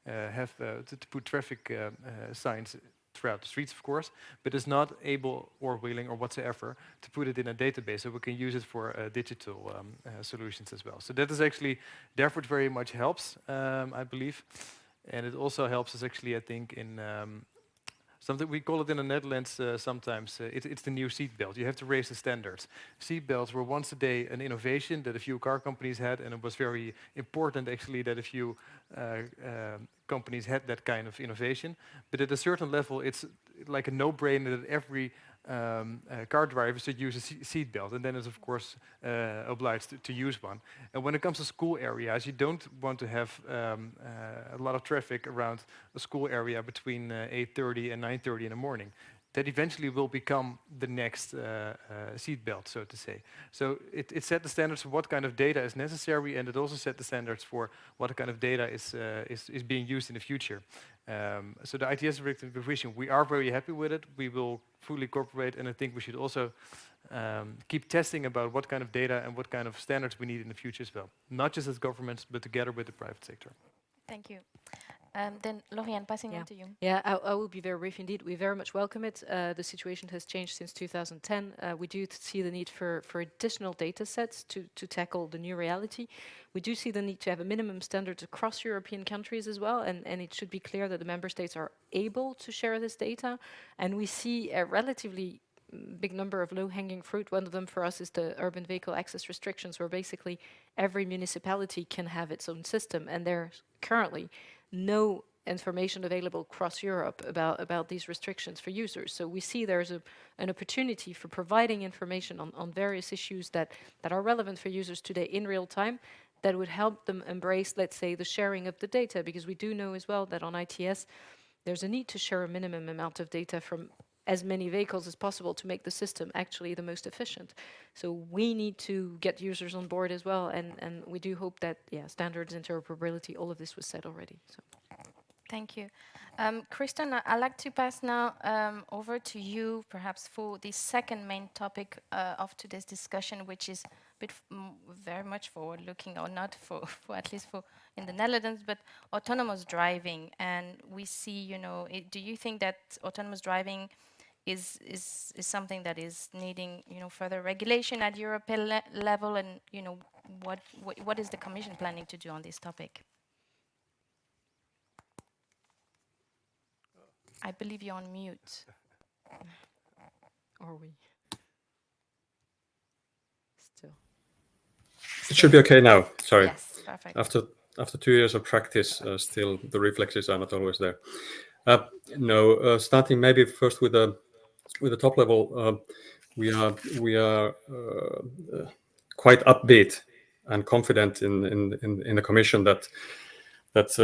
to put traffic signs throughout the streets, of course, but is not able or willing or whatsoever to put it in a database so we can use it for digital solutions as well. So that is actually, therefore it very much helps, I believe. And it also helps us actually, I think, in something we call it in the Netherlands sometimes, it's the new seatbelt. You have to raise the standards. Seatbelts were once a day an innovation that a few car companies had, and it was very important actually that a few companies had that kind of innovation. But at a certain level, it's like a no-brainer that every car driver should use a seatbelt, and then is of course obliged to use one. And when it comes to school areas, you don't want to have a lot of traffic around a school area between 8:30 and 9:30 in the morning. That eventually will become the next seatbelt, so to say. So it set the standards for what kind of data is necessary, and it also set the standards for what kind of data is being used in the future. So the ITS directive revision, we are very happy with it. We will fully cooperate, and I think we should also keep testing about what kind of data and what kind of standards we need in the future as well. Not just as governments, but together with the private sector. Thank you. Then Lauriane, passing Yeah. on to you. Yeah, I will be very brief indeed. We very much welcome it. The situation has changed since 2010. We do see the need for additional data sets to tackle the new reality. We do see the need to have a minimum standards across European countries as well, and it should be clear that the member states are able to share this data. And we see a relatively big number of low-hanging fruit. One of them for us is the urban vehicle access restrictions, where basically every municipality can have its own system, and there's currently no information available across Europe about these restrictions for users. So we see there's an opportunity for providing information on various issues that are relevant for users today in real time, that would help them embrace, let's say, the sharing of the data, because we do know as well that on ITS there's a need to share a minimum amount of data from as many vehicles as possible to make the system actually the most efficient. So we need to get users on board as well, and we do hope that, yeah, standards, interoperability, all of this was said already. So. Thank you. Kristen, I'd like to pass now over to you, perhaps for the second main topic of today's discussion, which is a bit very much forward-looking, or not for at least for in the Netherlands, but autonomous driving. And we see, you know, do you think that autonomous driving is something that is needing, you know, further regulation at European level? And, you know, what is the Commission planning to do on this topic? I believe you're on mute. Are we? Still. It should be okay now. Sorry. Yes, perfect. After 2 years of practice, still the reflexes are not always there. Starting maybe first with the top level, we are quite upbeat and confident in the Commission that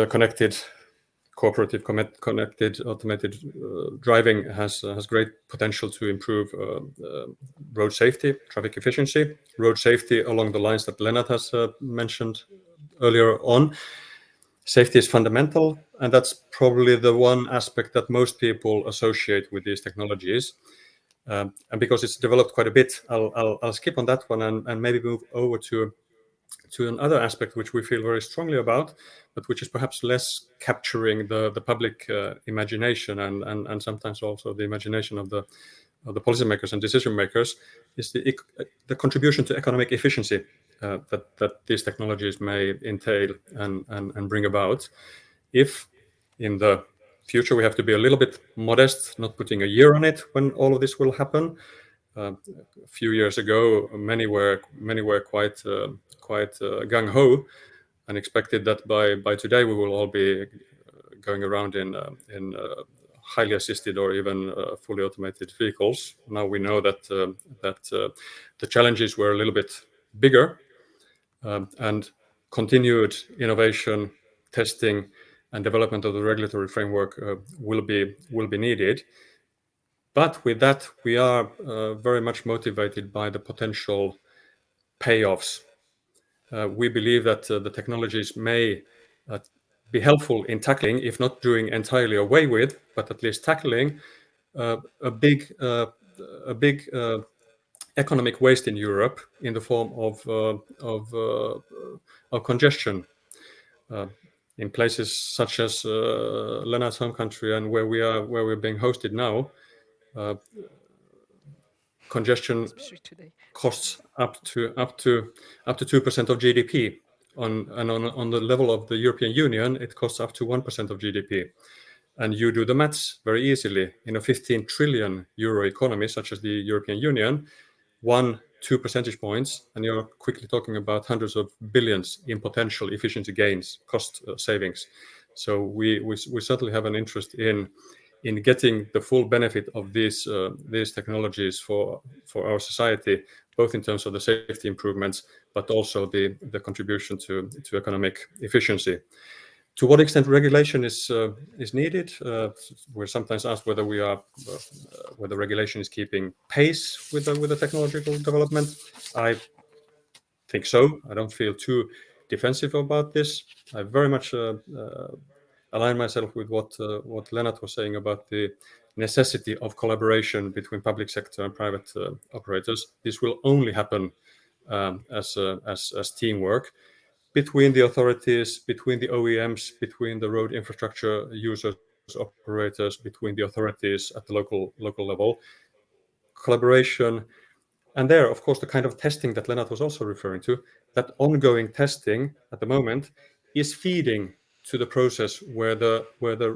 connected automated driving has great potential to improve road safety, traffic efficiency, road safety along the lines that Lennart has mentioned earlier on. Safety is fundamental, and that's probably the one aspect that most people associate with these technologies. And because it's developed quite a bit, I'll skip on that one and maybe move over to another aspect which we feel very strongly about, but which is perhaps less capturing the public imagination and sometimes also the imagination of the policymakers and decision makers, is the contribution to economic efficiency that these technologies may entail and bring about. If in the future we have to be a little bit modest, not putting a year on it when all of this will happen. A few years ago, many were quite gung-ho and expected that by today we will all be going around in highly assisted or even fully automated vehicles. Now we know that the challenges were a little bit bigger, and continued innovation, testing, and development of the regulatory framework will be needed. But with that, we are very much motivated by the potential payoffs. We believe that the technologies may be helpful in tackling, if not doing entirely away with, but at least tackling a big economic waste in Europe in the form of congestion. In places such as Lennart's home country and where we're being hosted now, congestion costs up to 2% of GDP. On the level of the European Union, it costs up to 1% of GDP. And you do the maths very easily. In a 15 trillion euro economy such as the European Union, 1-2 percentage points, and you're quickly talking about hundreds of billions in potential efficiency gains, cost savings. So we certainly have an interest in getting the full benefit of these technologies for our society, both in terms of the safety improvements, but also the contribution to economic efficiency. To what extent regulation is needed? We're sometimes asked whether regulation is keeping pace with the technological development. I think so. I don't feel too defensive about this. I very much align myself with what Lennart was saying about the necessity of collaboration between public sector and private operators. This will only happen as teamwork. between the authorities, between the OEMs, between the road infrastructure users, operators, between the authorities at the local level, collaboration. And there, of course, the kind of testing that Lennart was also referring to, that ongoing testing at the moment is feeding to the process where the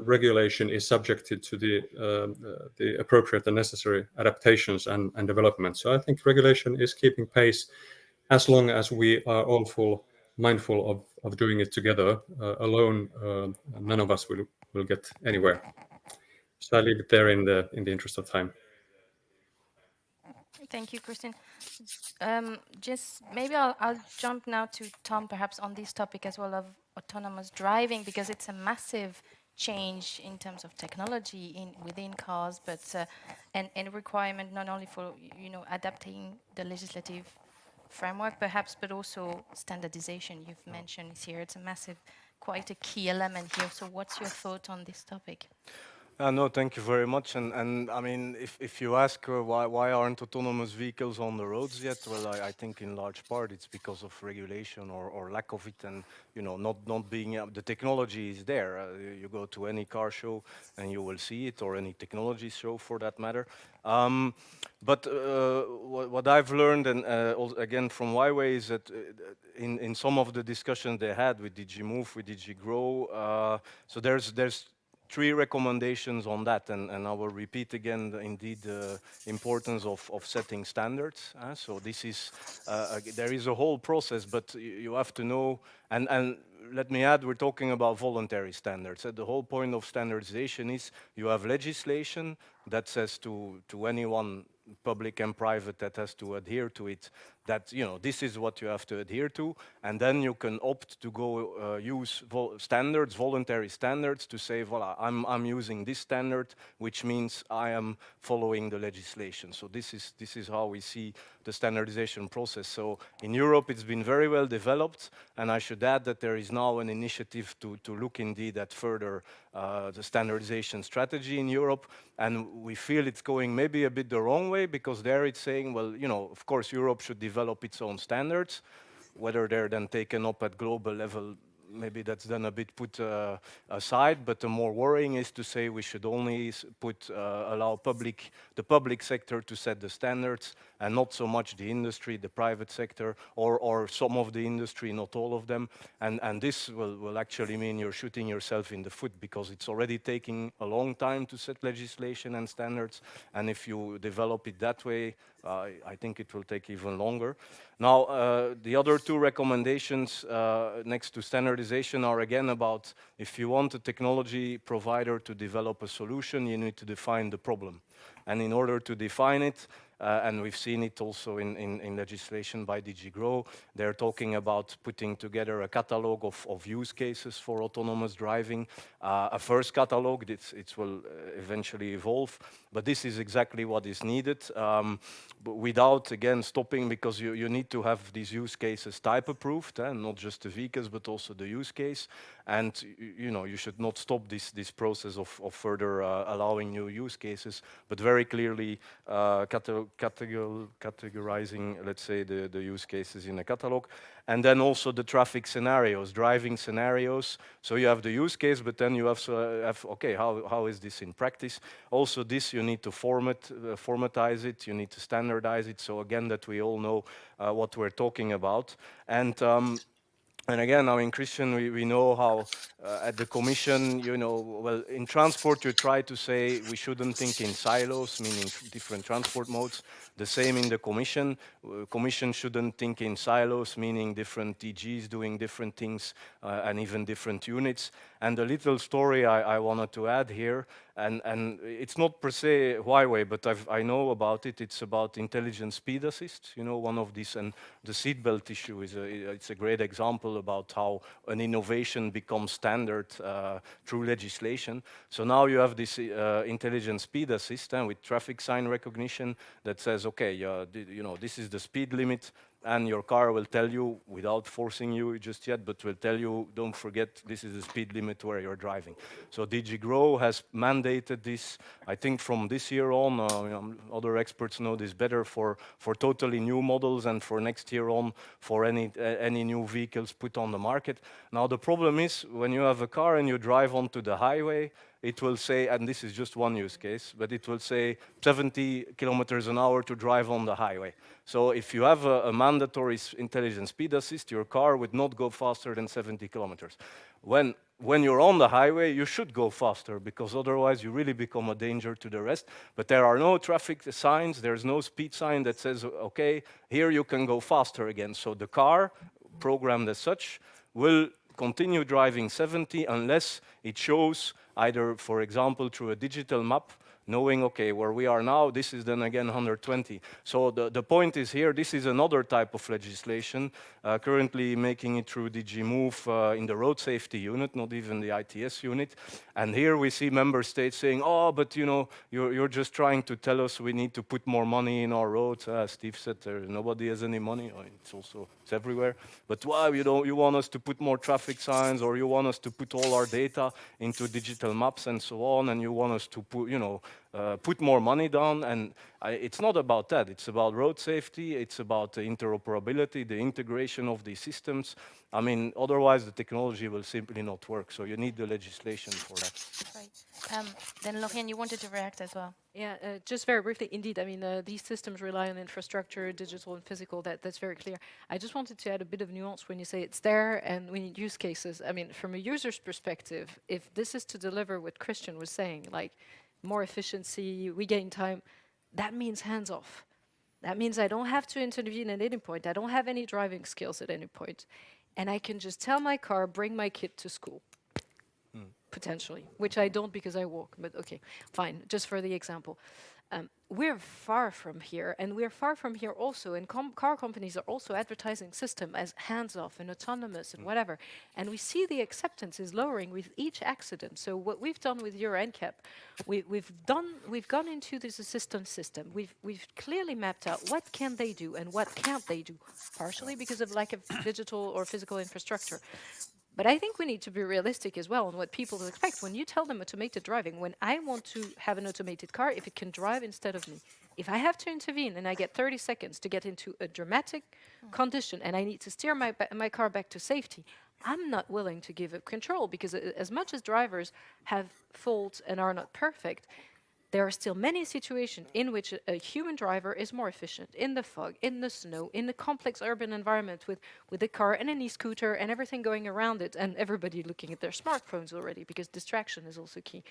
regulation is subjected to the appropriate and necessary adaptations and development. So I think regulation is keeping pace as long as we are all mindful of doing it together. Alone, none of us will get anywhere. So I leave it there in the interest of time. Thank you, Christine. Just maybe I'll jump now to Tom, perhaps on this topic as well of autonomous driving, because it's a massive change in terms of technology within cars, but and requirement not only for adapting the legislative framework, perhaps, but also standardization. You've mentioned is here. It's a massive, quite a key element here. So, what's your thought on this topic? No, thank you very much. And I mean, if you ask why aren't autonomous vehicles on the roads yet, well, I think in large part it's because of regulation or lack of it, and not being the technology is there. You go to any car show and you will see it, or any technology show for that matter. But what I've learned, and again from Huawei, is that in some of the discussions they had with DG Move, with DG Grow, so there's 3 recommendations on that, and I will repeat again, indeed, the importance of setting standards. So this is, there is a whole process, but you have to know, and let me add, we're talking about voluntary standards. The whole point of standardization is you have legislation that says to anyone, public and private, that has to adhere to it, that this is what you have to adhere to, and then you can opt to go use standards, voluntary standards, to say, well, I'm using this standard, which means I am following the legislation. So this is how we see the standardization process. So in Europe, it's been very well developed, and I should add that there is now an initiative to look indeed at further the standardization strategy in Europe, and we feel it's going maybe a bit the wrong way, because there it's saying, well, of course Europe should develop its own standards. Whether they're then taken up at global level, maybe that's then a bit put aside, but the more worrying is to say we should only allow the public sector to set the standards, and not so much the industry, the private sector, or some of the industry, not all of them. And this will actually mean you're shooting yourself in the foot, because it's already taking a long time to set legislation and standards, and if you develop it that way, I think it will take even longer. Now, the other 2 recommendations next to standardization are again about, if you want a technology provider to develop a solution, you need to define the problem. And in order to define it, and we've seen it also in legislation by DG Grow, they're talking about putting together a catalog of use cases for autonomous driving. A first catalog, it will eventually evolve, but this is exactly what is needed, but without, again, stopping, because you need to have these use cases type approved, not just the vehicles, but also the use case. And you should not stop this process of further allowing new use cases, but very clearly categorizing, let's say, the use cases in a catalog. And then also the traffic scenarios, driving scenarios. So you have the use case, but then you have okay, how is this in practice? Also this, you need to formatize it, you need to standardize it, so again, that we all know what we're talking about. And again, now in Christian, we know how at the Commission, well, in transport, you try to say we shouldn't think in silos, meaning different transport modes. The same in the Commission. Commission shouldn't think in silos, meaning different DGs doing different things and even different units. And a little story I wanted to add here, and it's not per se Huawei, but I know about it. It's about intelligent speed assist. One of these, and the seatbelt issue it's a great example about how an innovation becomes standard through legislation. So now you have this intelligent speed assist with traffic sign recognition that says, okay, this is the speed limit. and your car will tell you, without forcing you just yet, but will tell you, don't forget, this is the speed limit where you're driving. So DG GROW has mandated this, I think from this year on, other experts know this better, for totally new models, and for next year on, for any new vehicles put on the market. Now the problem is, when you have a car and you drive onto the highway, it will say, and this is just one use case, but it will say 70 kilometers an hour to drive on the highway. So if you have a mandatory intelligent speed assist, your car would not go faster than 70 kilometers. When you're on the highway, you should go faster, because otherwise you really become a danger to the rest. But there are no traffic signs, there's no speed sign that says, okay, here you can go faster again. So the car, programmed as such, will continue driving 70 unless it shows either, for example, through a digital map, knowing, okay, where we are now, this is then again 120. So the point is here, this is another type of legislation, currently making it through DG Move in the road safety unit, not even the ITS unit. And here we see member states saying, oh, but you know, you're just trying to tell us we need to put more money in our roads. Steve said nobody has any money. It's everywhere. But why you want us to put more traffic signs, or you want us to put all our data into digital maps and so on, and you want us to put, put more money down, and it's not about that. It's about road safety, it's about the interoperability, the integration of these systems. I mean, otherwise the technology will simply not work, so you need the legislation for that. Right. Then Lorraine, you wanted to react as well. Yeah, just very briefly, indeed, I mean, these systems rely on infrastructure, digital and physical, that's very clear. I just wanted to add a bit of nuance when you say it's there and we need use cases. I mean, from a user's perspective, if this is to deliver what Christian was saying, like more efficiency, we gain time, that means hands off. That means I don't have to intervene at any point. I don't have any driving skills at any point. And I can just tell my car, bring my kid to school. Potentially, which I don't because I walk, but okay, fine, just for the example. We're far from here, and we're far from here also, and car companies are also advertising system as hands-off and autonomous and whatever, and we see the acceptance is lowering with each accident. So what we've done with Euro NCAP, we've gone into this assistance system. We've clearly mapped out what can they do and what can't they do, partially because of lack of digital or physical infrastructure. But I think we need to be realistic as well on what people expect. When you tell them automated driving, when I want to have an automated car, if it can drive instead of me, if I have to intervene and I get 30 seconds to get into a dramatic condition and I need to steer my car back to safety, I'm not willing to give up control, because as much as drivers have faults and are not perfect, there are still many situations in which a human driver is more efficient, in the fog, in the snow, in the complex urban environment with a car and an e-scooter and everything going around it, and everybody looking at their smartphones already, because distraction is also key.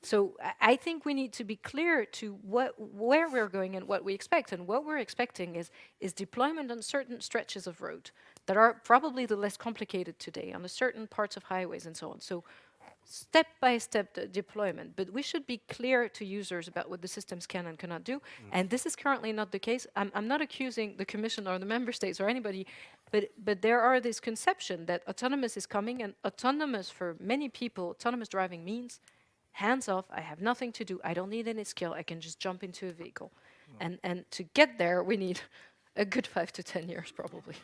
So I think we need to be clear to where we're going and what we expect. And what we're expecting is deployment on certain stretches of road that are probably the less complicated today, on the certain parts of highways and so on. So step-by-step deployment, but we should be clear to users about what the systems can and cannot do, and this is currently not the case. I'm not accusing the Commission or the Member States or anybody, but there are this conception that autonomous is coming, and autonomous for many people, autonomous driving means hands off, I have nothing to do, I don't need any skill, I can just jump into a vehicle. And to get there, we need a good 5 to 10 years probably.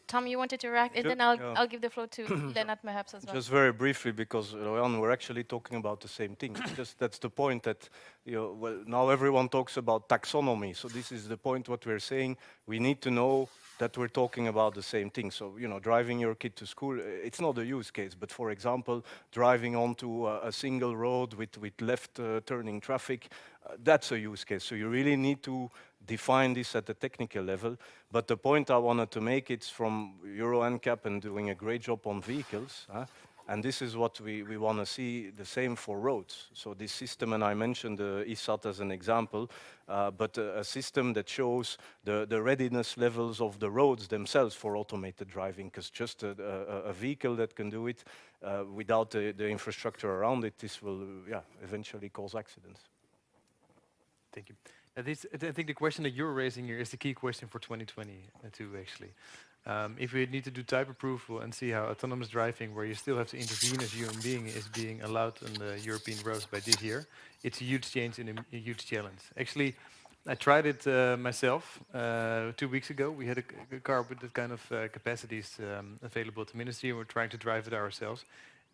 Tom, you wanted to react, and then I'll give the floor to Lennart perhaps as well. Just very briefly, because we're actually talking about the same thing. That's the point that now everyone talks about taxonomy. So this is the point. What we're saying, we need to know that we're talking about the same thing. So driving your kid to school, it's not a use case. But for example, driving onto a single road with left turning traffic, that's a use case. So you really need to define this at the technical level. But the point I wanted to make, it's from Euro NCAP and doing a great job on vehicles. And this is what we want to see the same for roads. So this system, and I mentioned the ISAT as an example, but a system that shows the readiness levels of the roads themselves for automated driving, because just a vehicle that can do it without the infrastructure around it, this will eventually cause accidents. Thank you. I think the question that you're raising here is the key question for 2022, actually. If we need to do type approval and see how autonomous driving, where you still have to intervene as a human being, is being allowed on the European roads by this year, it's a huge change and a huge challenge. Actually, I tried it myself 2 weeks ago. We had a car with that kind of capacities available at the ministry, and we're trying to drive it ourselves.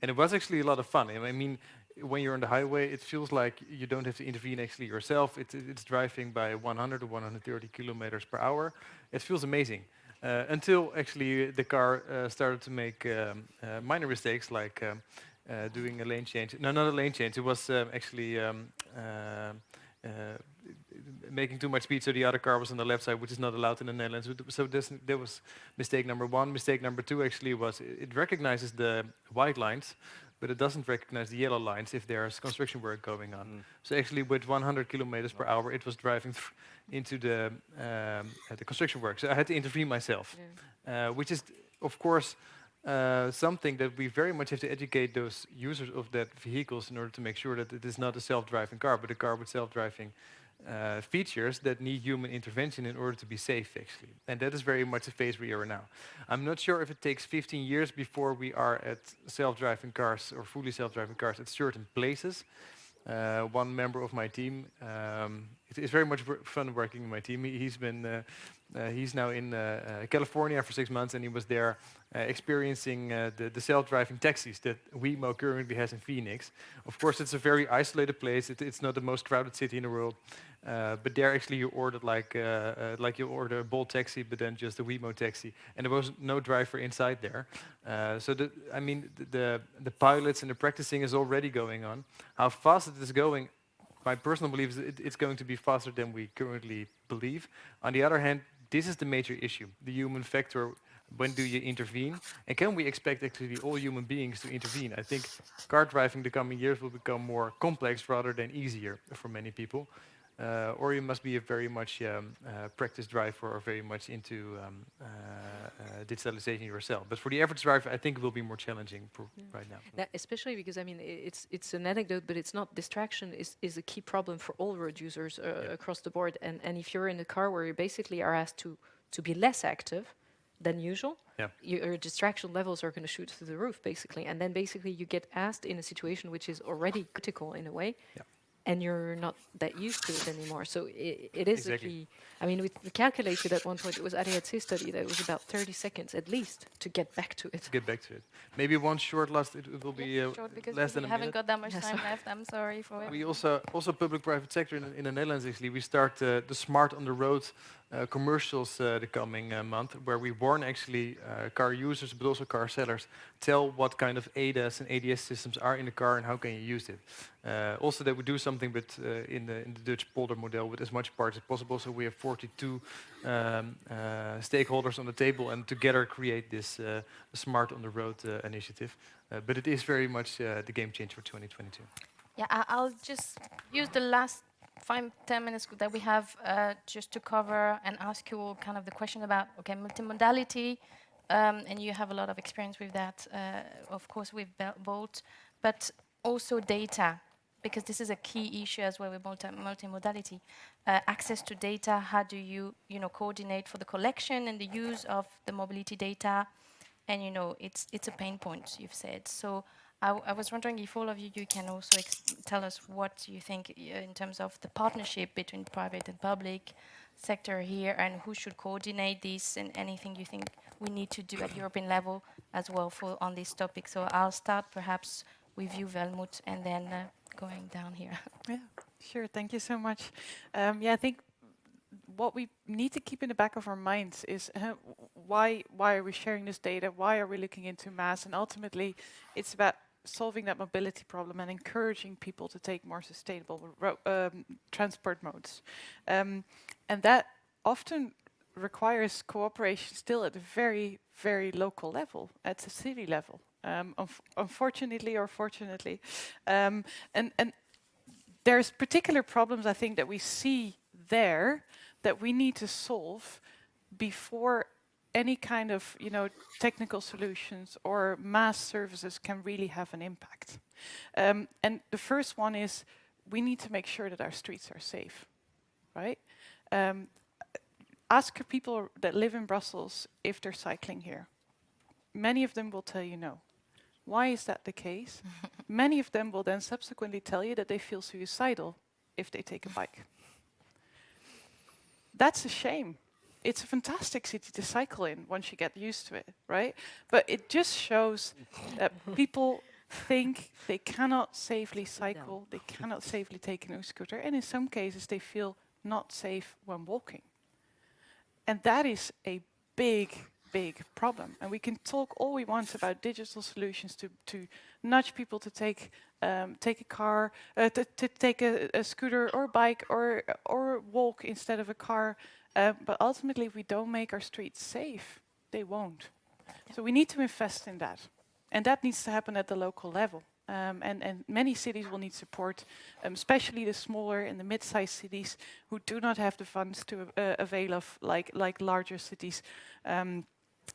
And it was actually a lot of fun. I mean, when you're on the highway, it feels like you don't have to intervene actually yourself. It's driving by 100 or 130 kilometers per hour. It feels amazing. Until actually the car started to make minor mistakes, like doing a lane change. No, not a lane change. It was actually making too much speed, so the other car was on the left side, which is not allowed in the Netherlands. So there was mistake number one. Mistake number two actually was it recognizes the white lines, but it doesn't recognize the yellow lines if there's construction work going on. So actually, with 100 kilometers per hour, it was driving into the construction work. So I had to intervene myself, which is, of course, something that we very much have to educate those users of that vehicles in order to make sure that it is not a self-driving car, but a car with self-driving features that need human intervention in order to be safe, actually. And that is very much a phase we are now. I'm not sure if it takes 15 years before we are at self-driving cars or fully self-driving cars at certain places. One member of my team, it's very much fun working in my team. He's now in California for 6 months, and he was there experiencing the self-driving taxis that Waymo currently has in Phoenix. Of course, it's a very isolated place. It's not the most crowded city in the world, but there actually you ordered like you order a Bolt taxi, but then just a Waymo taxi, and there was no driver inside there. So the pilots and the practicing is already going on. How fast it is going, my personal belief is it's going to be faster than we currently believe. On the other hand, this is the major issue, the human factor. When do you intervene? And can we expect actually all human beings to intervene? I think car driving the coming years will become more complex rather than easier for many people. Or you must be a very much practice driver or very much into digitalization yourself. But for the average driver, I think it will be more challenging right now. Especially because, I mean, it's an anecdote, but it's not. Distraction is a key problem for all road users across the board. And if you're in a car where you basically are asked to be less active than usual, your distraction levels are going to shoot through the roof, basically. And then basically you get asked in a situation which is already critical in a way. And you're not that used to it anymore. So it is a key. I mean, we calculated at one point, it was ADAC study, that it was about 30 seconds at least to get back to it. Maybe one short last, it will be short because less than a minute. We haven't got that much time left. I'm sorry for it. We also public-private sector in the Netherlands, actually, we start the Smart on the Road commercials the coming month, where we warn actually car users, but also car sellers, tell what kind of ADAS and ADS systems are in the car and how can you use it. Also that we do something with in the Dutch polder model with as much parts as possible, so we have 42 stakeholders on the table and together create this Smart on the Road initiative. But it is very much the game changer for 2022. Yeah, I'll just use the last 5-10 minutes that we have just to cover and ask you all kind of the question about, okay, multimodality, and you have a lot of experience with that, of course, with Bolt, but also data, because this is a key issue as well with multimodality. Access to data, how do you coordinate for the collection and the use of the mobility data? And, it's a pain point, you've said. So I was wondering if all of you can also tell us what you think in terms of the partnership between private and public sector here, and who should coordinate this, and anything you think we need to do at European level as well on this topic. So I'll start perhaps with you, Helmut, and then going down here. Yeah, sure. Thank you so much. I think what we need to keep in the back of our minds is why are we sharing this data? Why are we looking into mass? And ultimately, it's about solving that mobility problem and encouraging people to take more sustainable transport modes. And that often requires cooperation still at a very, very local level, at the city level, unfortunately or fortunately. And there's particular problems, I think, that we see there that we need to solve before any kind of technical solutions or mass services can really have an impact. And the first one is we need to make sure that our streets are safe, right? Ask people that live in Brussels if they're cycling here. Many of them will tell you no. Why is that the case? Many of them will then subsequently tell you that they feel suicidal if they take a bike. That's a shame. It's a fantastic city to cycle in once you get used to it, right? But it just shows that people think they cannot safely cycle, they cannot safely take an e-scooter, and in some cases they feel not safe when walking. And that is a big problem. And we can talk all we want about digital solutions to nudge people to take a car, to take a scooter or bike or walk instead of a car. But ultimately, if we don't make our streets safe, they won't. So we need to invest in that. And that needs to happen at the local level. And many cities will need support, especially the smaller and the mid-sized cities who do not have the funds to avail of like larger cities.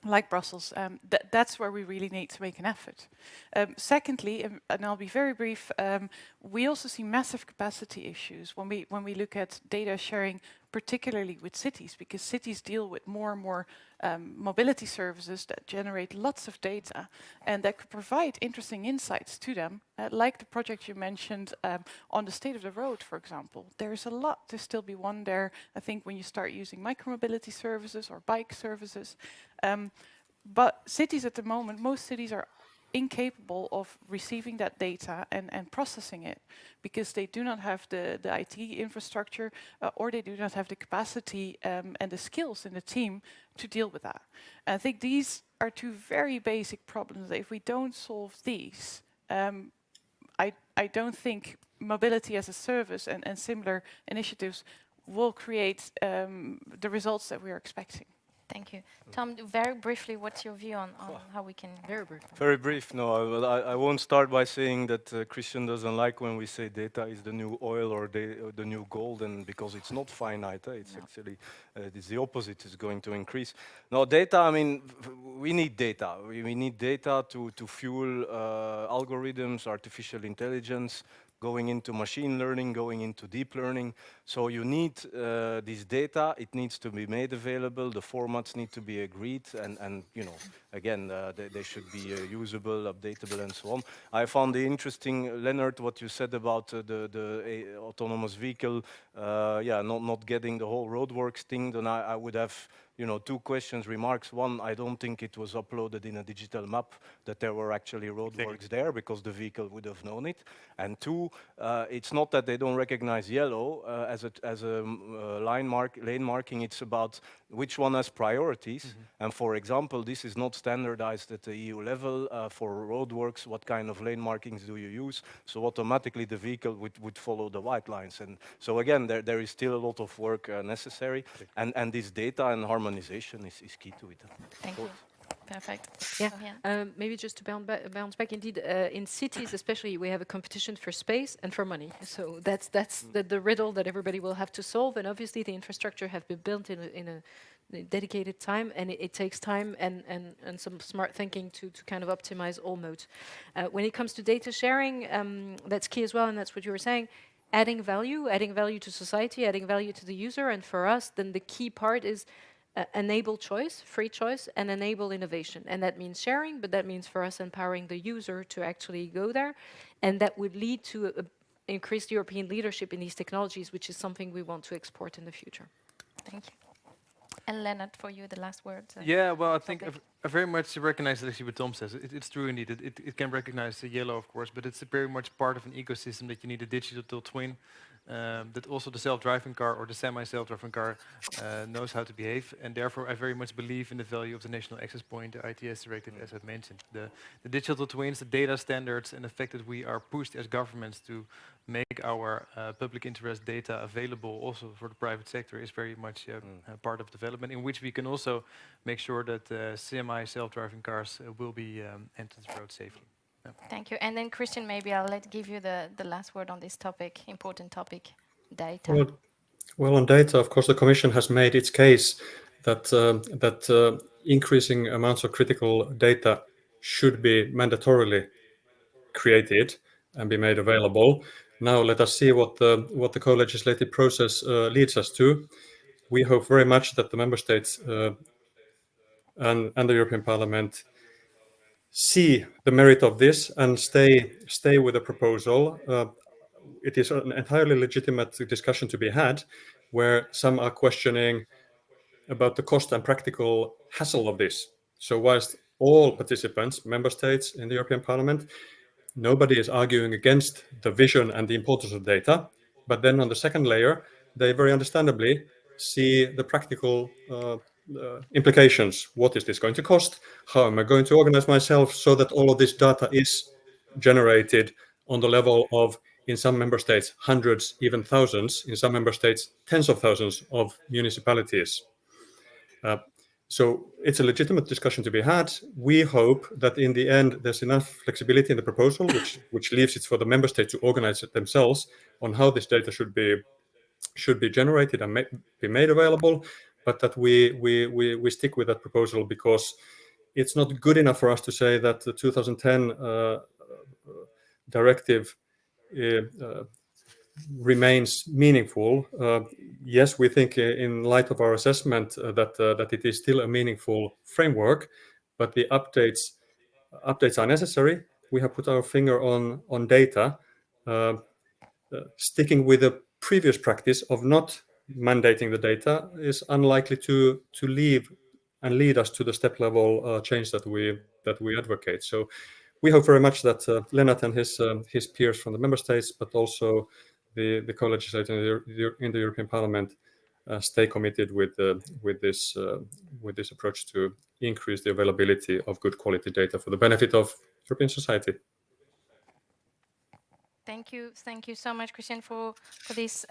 Like Brussels, that's where we really need to make an effort. Secondly, and I'll be very brief, we also see massive capacity issues when we look at data sharing, particularly with cities, because cities deal with more and more mobility services that generate lots of data and that could provide interesting insights to them, like the project you mentioned on the state of the road, for example. There's a lot to still be won there, I think, when you start using micromobility services or bike services. But cities at the moment, most cities are incapable of receiving that data and processing it because they do not have the IT infrastructure or they do not have the capacity and the skills in the team to deal with that. And I think these are two very basic problems. If we don't solve these, I don't think mobility as a service and similar initiatives will create the results that we are expecting. Thank you. Tom, very briefly, what's your view on how we can... Very brief. Very brief. No, I won't start by saying that Christian doesn't like when we say data is the new oil or the new gold, and because it's not finite, it's actually it's the opposite. It's going to increase. No, data. I mean, we need data. We need data to fuel algorithms, artificial intelligence, going into machine learning, going into deep learning. So you need this data. It needs to be made available. The formats need to be agreed, and you know, again, they should be usable, updatable, and so on. I found it interesting, Leonard, what you said about the autonomous vehicle. Yeah, not getting the whole roadworks thing. Then I would have, you know, two remarks. One, I don't think it was uploaded in a digital map that there were actually roadworks there because the vehicle would have known it. And two, it's not that they don't recognize yellow as a lane marking. It's about which one has priorities. And for example, this is not standardized at the EU level for roadworks. What kind of lane markings do you use? So automatically the vehicle would follow the white lines. And so again, there is still a lot of work necessary. And this data and harmonization is key to it. Thank you. Perfect. Yeah, maybe just to bounce back, indeed, in cities especially, we have a competition for space and for money. So that's the riddle that everybody will have to solve. And obviously the infrastructure have been built in a dedicated time, and it takes time and some smart thinking to kind of optimize all modes. When it comes to data sharing, that's key as well, and that's what you were saying. Adding value to society, adding value to the user, and for us, then the key part is enable choice, free choice, and enable innovation. And that means sharing, but that means for us empowering the user to actually go there. And that would lead to increased European leadership in these technologies, which is something we want to export in the future. Thank you. And Leonard, for you, the last word. Yeah, well, I think I very much recognize actually what Tom says. It's true indeed. It can recognize the yellow, of course, but it's very much part of an ecosystem that you need a digital twin. That also the self-driving car or the semi-self-driving car knows how to behave, and therefore I very much believe in the value of the National Access Point, the ITS Directive, as I've mentioned. The digital twins, the data standards, and the fact that we are pushed as governments to make our public interest data available also for the private sector is very much part of development, in which we can also make sure that semi-self-driving cars will be entered the road safely. Yeah. Thank you. And then Christian, maybe I'll give you the last word on this topic, important topic, data. Well, on data, of course, the Commission has made its case that increasing amounts of critical data should be mandatorily created and be made available. Now, let us see what the co-legislative process leads us to. We hope very much that the member states and the European Parliament see the merit of this and stay with the proposal. It is an entirely legitimate discussion to be had, where some are questioning about the cost and practical hassle of this. So whilst all participants, member states in the European Parliament, nobody is arguing against the vision and the importance of data, but then on the second layer, they very understandably see the practical implications. What is this going to cost? How am I going to organize myself so that all of this data is generated on the level of, in some member states, hundreds, even thousands, in some member states, tens of thousands of municipalities. So it's a legitimate discussion to be had. We hope that in the end there's enough flexibility in the proposal, which leaves it for the member states to organize it themselves on how this data should be generated and be made available, but that we stick with that proposal, because it's not good enough for us to say that the 2010 directive remains meaningful. Yes, we think in light of our assessment that it is still a meaningful framework, but the updates are necessary. We have put our finger on data, sticking with the previous practice of not mandating the data is unlikely to lead us to the step level change that we advocate. So we hope very much that Lennart and his peers from the member states, but also the co-legislator in the European Parliament, stay committed with this approach to increase the availability of good quality data for the benefit of European society. Thank you so much, Christian, for this.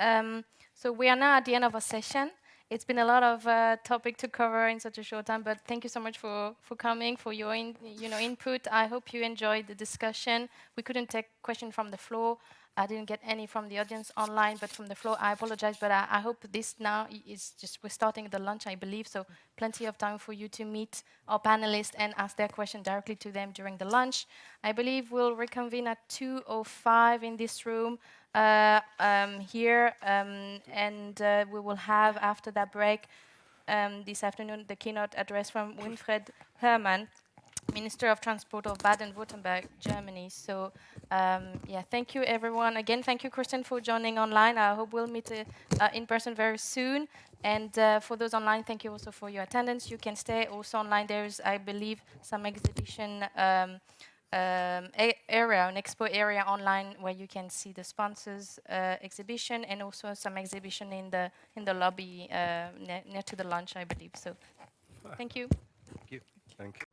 So we are now at the end of our session. It's been a lot of topic to cover in such a short time, but thank you so much for coming, for your input. I hope you enjoyed the discussion. We couldn't take questions from the floor. I didn't get any from the audience online, but from the floor, I apologize. But I hope this now is just, we're starting the lunch, I believe, so plenty of time for you to meet our panelists and ask their question directly to them during the lunch. I believe we'll reconvene at 2:05 in this room here, and we will have, after that break, this afternoon, the keynote address from Winfred Hermann, Minister of Transport of Baden-Wurttemberg, Germany. So, yeah, thank you, everyone. Again, thank you, Christian, for joining online. I hope we'll meet in person very soon. And for those online, thank you also for your attendance. You can stay also online. There's, I believe, some exhibition area, an expo area online where you can see the sponsors exhibition, and also some exhibition in the lobby near to the lunch, I believe. So, thank you. Thank you. Thank you.